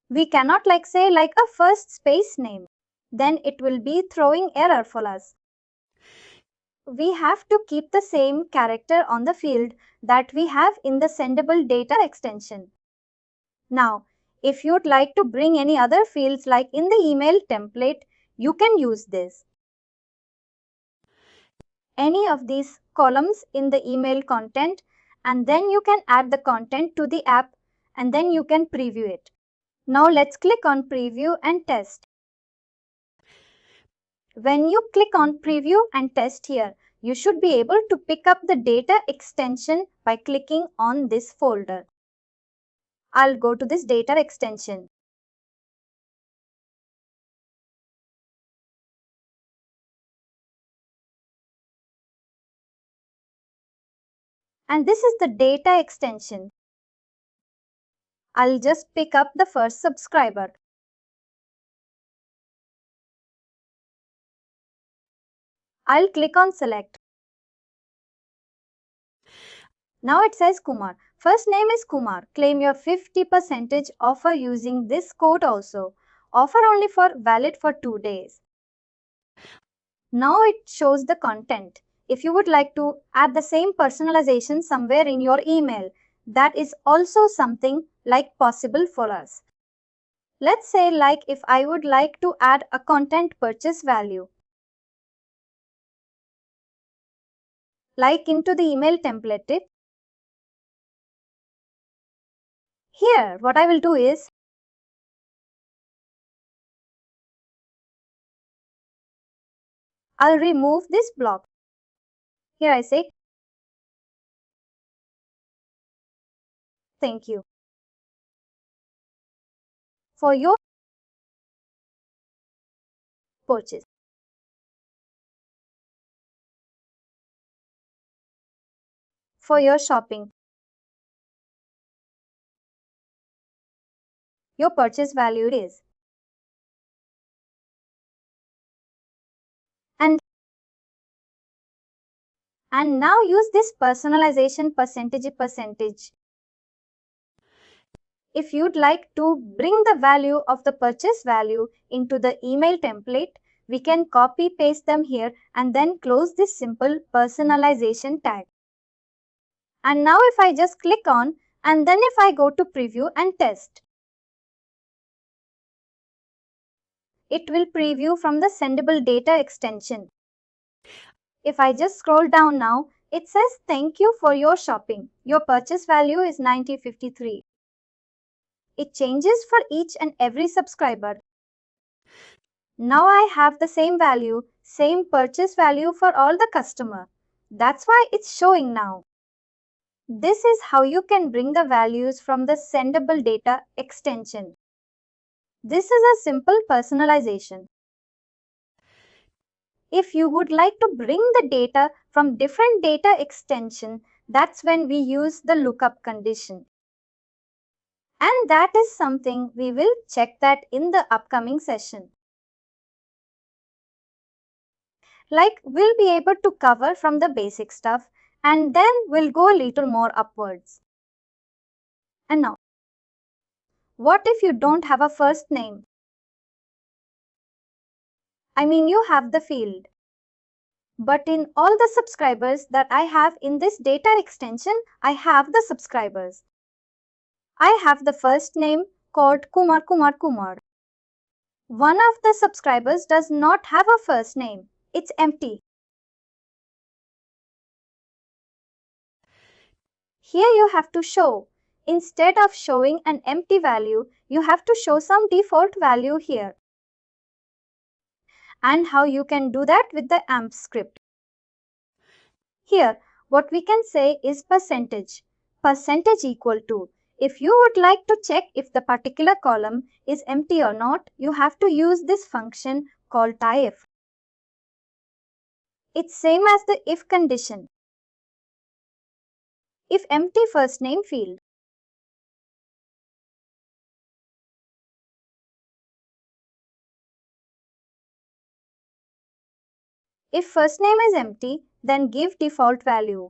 We cannot say a first space name. Then it will be throwing error for us. We have to keep the same character on the field that we have in the sendable data extension. Now, if you'd like to bring any other fields like in the email template, you can use this. Any of these columns in the email content, and then you can add the content to the app and then you can preview it. Now let's click on preview and test. When you click on preview and test here, you should be able to pick up the data extension by clicking on this folder. I'll go to this data extension. And this is the data extension. I'll just pick up the first subscriber. I'll click on select. Now it says Kumar. First name is Kumar. Claim your 50% offer using this code also. Offer only for valid for 2 days. Now it shows the content. If you would like to add the same personalization somewhere in your email, that is also something like possible for us. Let's say if I would like to add a content purchase value. Into the email template tip. Here, what I will do is, I'll remove this block. Here I say, thank you for your purchase. For your shopping. Your purchase value is. And now use this personalization percentage. If you'd like to bring the value of the purchase value into the email template, we can copy paste them here and then close this simple personalization tag. And now if I just click on and then if I go to preview and test, it will preview from the sendable data extension. If I just scroll down now, it says thank you for your shopping. Your purchase value is 90.53. It changes for each and every subscriber. Now I have the same value, same purchase value for all the customer. That's why it's showing now. This is how you can bring the values from the sendable data extension. This is a simple personalization. If you would like to bring the data from different data extension, that's when we use the lookup condition. And that is something we will check that in the upcoming session. Like we'll be able to cover from the basic stuff and then we'll go a little more upwards. And now, what if you don't have a first name? I mean, you have the field. But in all the subscribers that I have in this data extension, I have the subscribers. I have the first name called Kumar. One of the subscribers does not have a first name. It's empty. Here you have to show. Instead of showing an empty value, you have to show some default value here. And how you can do that with the AMP script. Here, what we can say is percentage. Percentage equal to. If you would like to check if the particular column is empty or not, you have to use this function called if. It's same as the if condition. If empty first name field. If first name is empty, then give default value.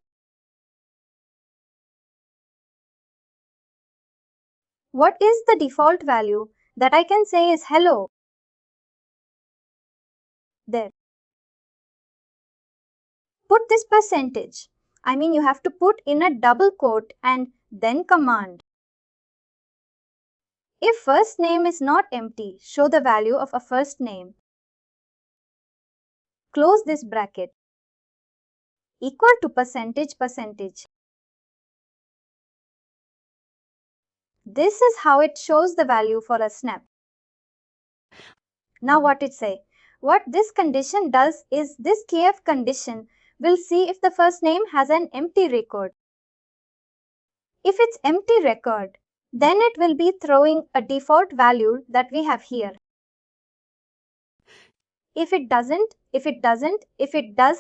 What is the default value that I can say is hello? There. Put this percentage. I mean, you have to put in a double quote and then command. If first name is not empty, show the value of a first name. Close this bracket. Equal to percentage. This is how it shows the value for a snap. Now what it say? What this condition does is this KF condition will see if the first name has an empty record. If it's empty record, then it will be throwing a default value that we have here. If it does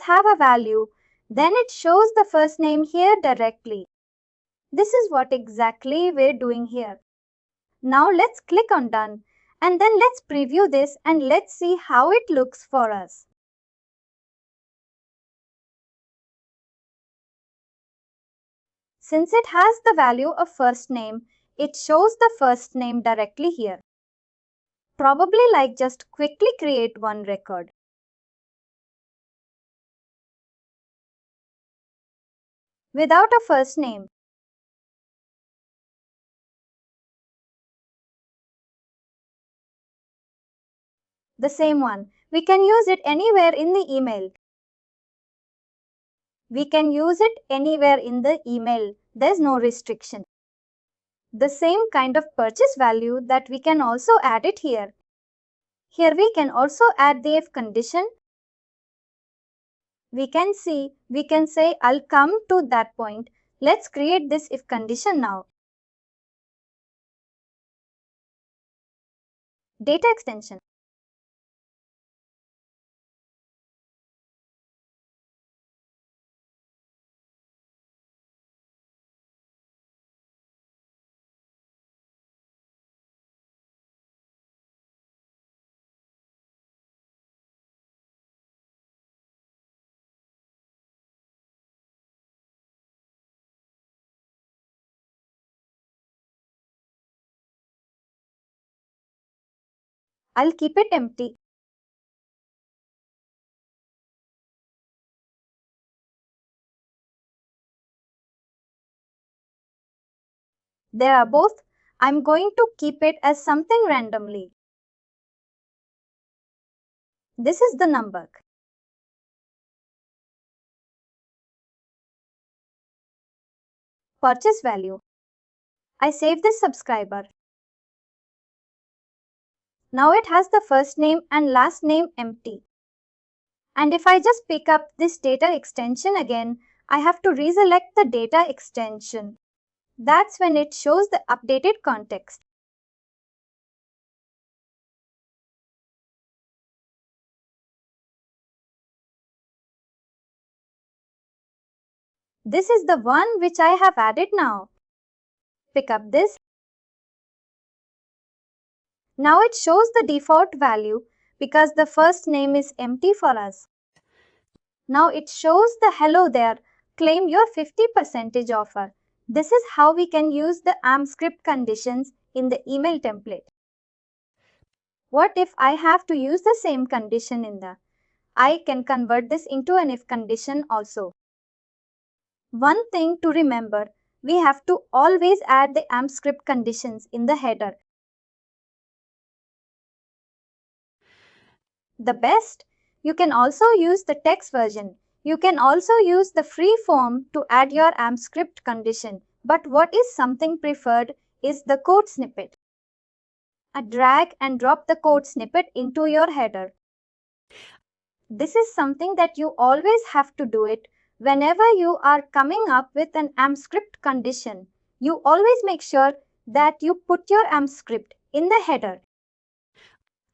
have a value, then it shows the first name here directly. This is what exactly we're doing here. Now let's click on done and then let's preview this and let's see how it looks for us. Since it has the value of first name, it shows the first name directly here. Probably like just quickly create one record. Without a first name. The same one. We can use it anywhere in the email. We can use it anywhere in the email. There's no restriction. The same kind of purchase value that we can also add it here. Here we can also add the if condition. We can say I'll come to that point. Let's create this if condition now. Data extension. I'll keep it empty. There are both. I'm going to keep it as something randomly. This is the number. Purchase value. I save this subscriber. Now it has the first name and last name empty. And if I just pick up this data extension again, I have to reselect the data extension. That's when it shows the updated context. This is the one which I have added now. Pick up this. Now it shows the default value because the first name is empty for us. Now it shows the hello there, claim your 50% offer. This is how we can use the script conditions in the email template. What if I have to use the same condition in the? I can convert this into an if condition also. One thing to remember, we have to always add the script conditions in the header. The best, you can also use the text version. You can also use the free form to add your script condition. But what is something preferred is the code snippet. Drag and drop the code snippet into your header. This is something that you always have to do it whenever you are coming up with an script condition. You always make sure that you put your script in the header.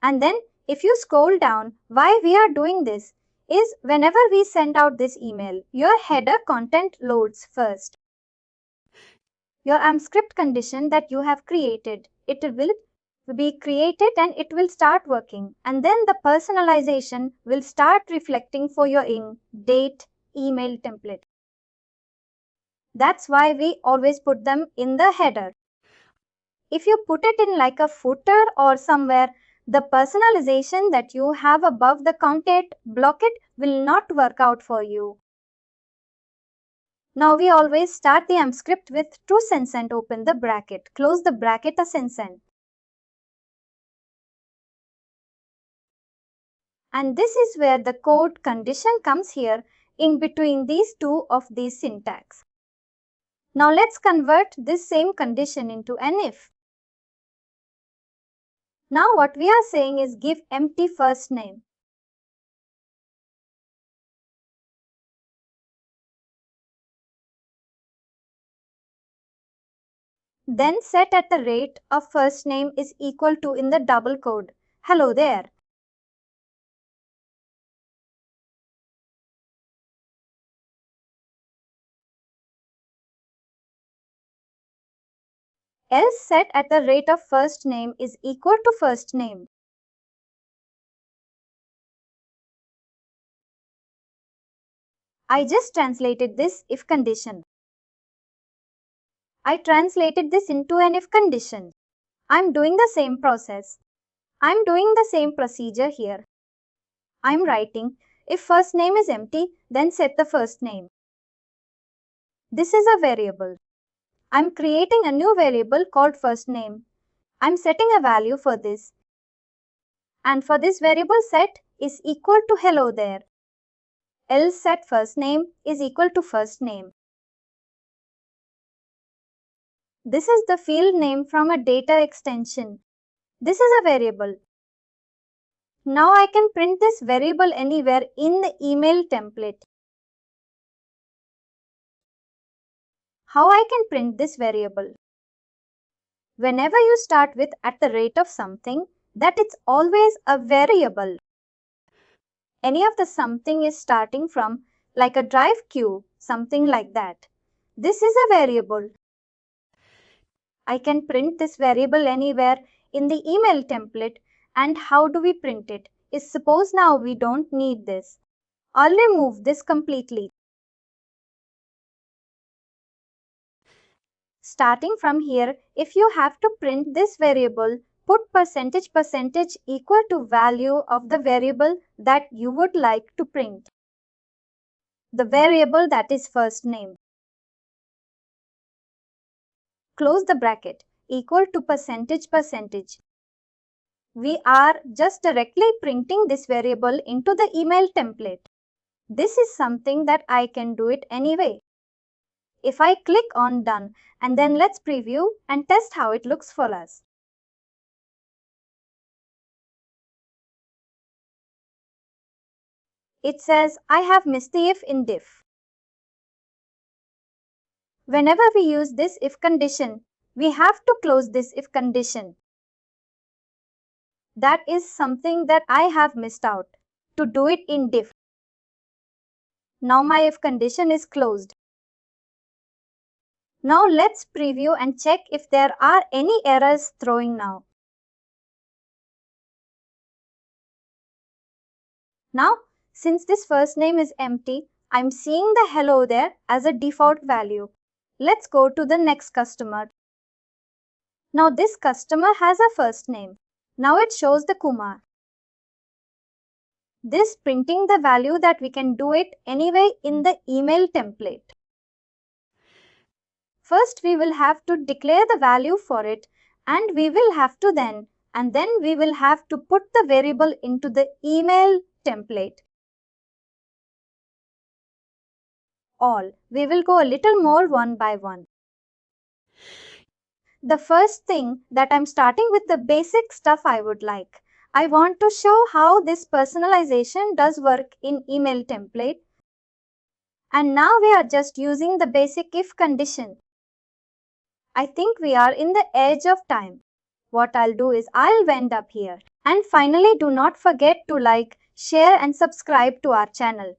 And then if you scroll down, why we are doing this is whenever we send out this email, your header content loads first. Your script condition that you have created, it will be created and it will start working. And then the personalization will start reflecting for your date email template. That's why we always put them in the header. If you put it in like a footer or somewhere, the personalization that you have above the content blocket will not work out for you. Now we always start the script with to send and open the bracket. Close the bracket a send. And this is where the code condition comes here in between these two of these syntax. Now let's convert this same condition into an if. Now what we are saying is give empty first name. Then set at the rate of first name is equal to in the double quote. Hello there. Else set at the rate of first name is equal to first name. I just translated this if condition. I translated this into an if condition. I'm doing the same process. I'm doing the same procedure here. I'm writing, if first name is empty, then set the first name. This is a variable. I'm creating a new variable called first name. I'm setting a value for this. And for this variable set is equal to hello there. Else set first name is equal to first name. This is the field name from a data extension. This is a variable. Now I can print this variable anywhere in the email template. How I can print this variable? Whenever you start with at the rate of something, that it's always a variable. Any of the something is starting from like a drive queue, something like that. This is a variable. I can print this variable anywhere in the email template. And how do we print it? Is suppose now we don't need this. I'll remove this completely. Starting from here, if you have to print this variable, put percentage equal to value of the variable that you would like to print. The variable that is first name. Close the bracket, equal to percentage. We are just directly printing this variable into the email template. This is something that I can do it anyway. If I click on done and then let's preview and test how it looks for us. It says I have missed the if in diff. Whenever we use this if condition, we have to close this if condition. That is something that I have missed out to do it in diff. Now my if condition is closed. Now let's preview and check if there are any errors throwing now. Now, since this first name is empty, I'm seeing the hello there as a default value. Let's go to the next customer. Now this customer has a first name. Now it shows the Kumar. This printing the value that we can do it anyway in the email template. First we will have to declare the value for it and we will have to then we will have to put the variable into the email template. We will go a little more one by one. The first thing that I'm starting with the basic stuff I would like. I want to show how this personalization does work in email template. And now we are just using the basic if condition. I think we are in the edge of time. What I'll do is I'll end up here. And finally, do not forget to like, share and subscribe to our channel.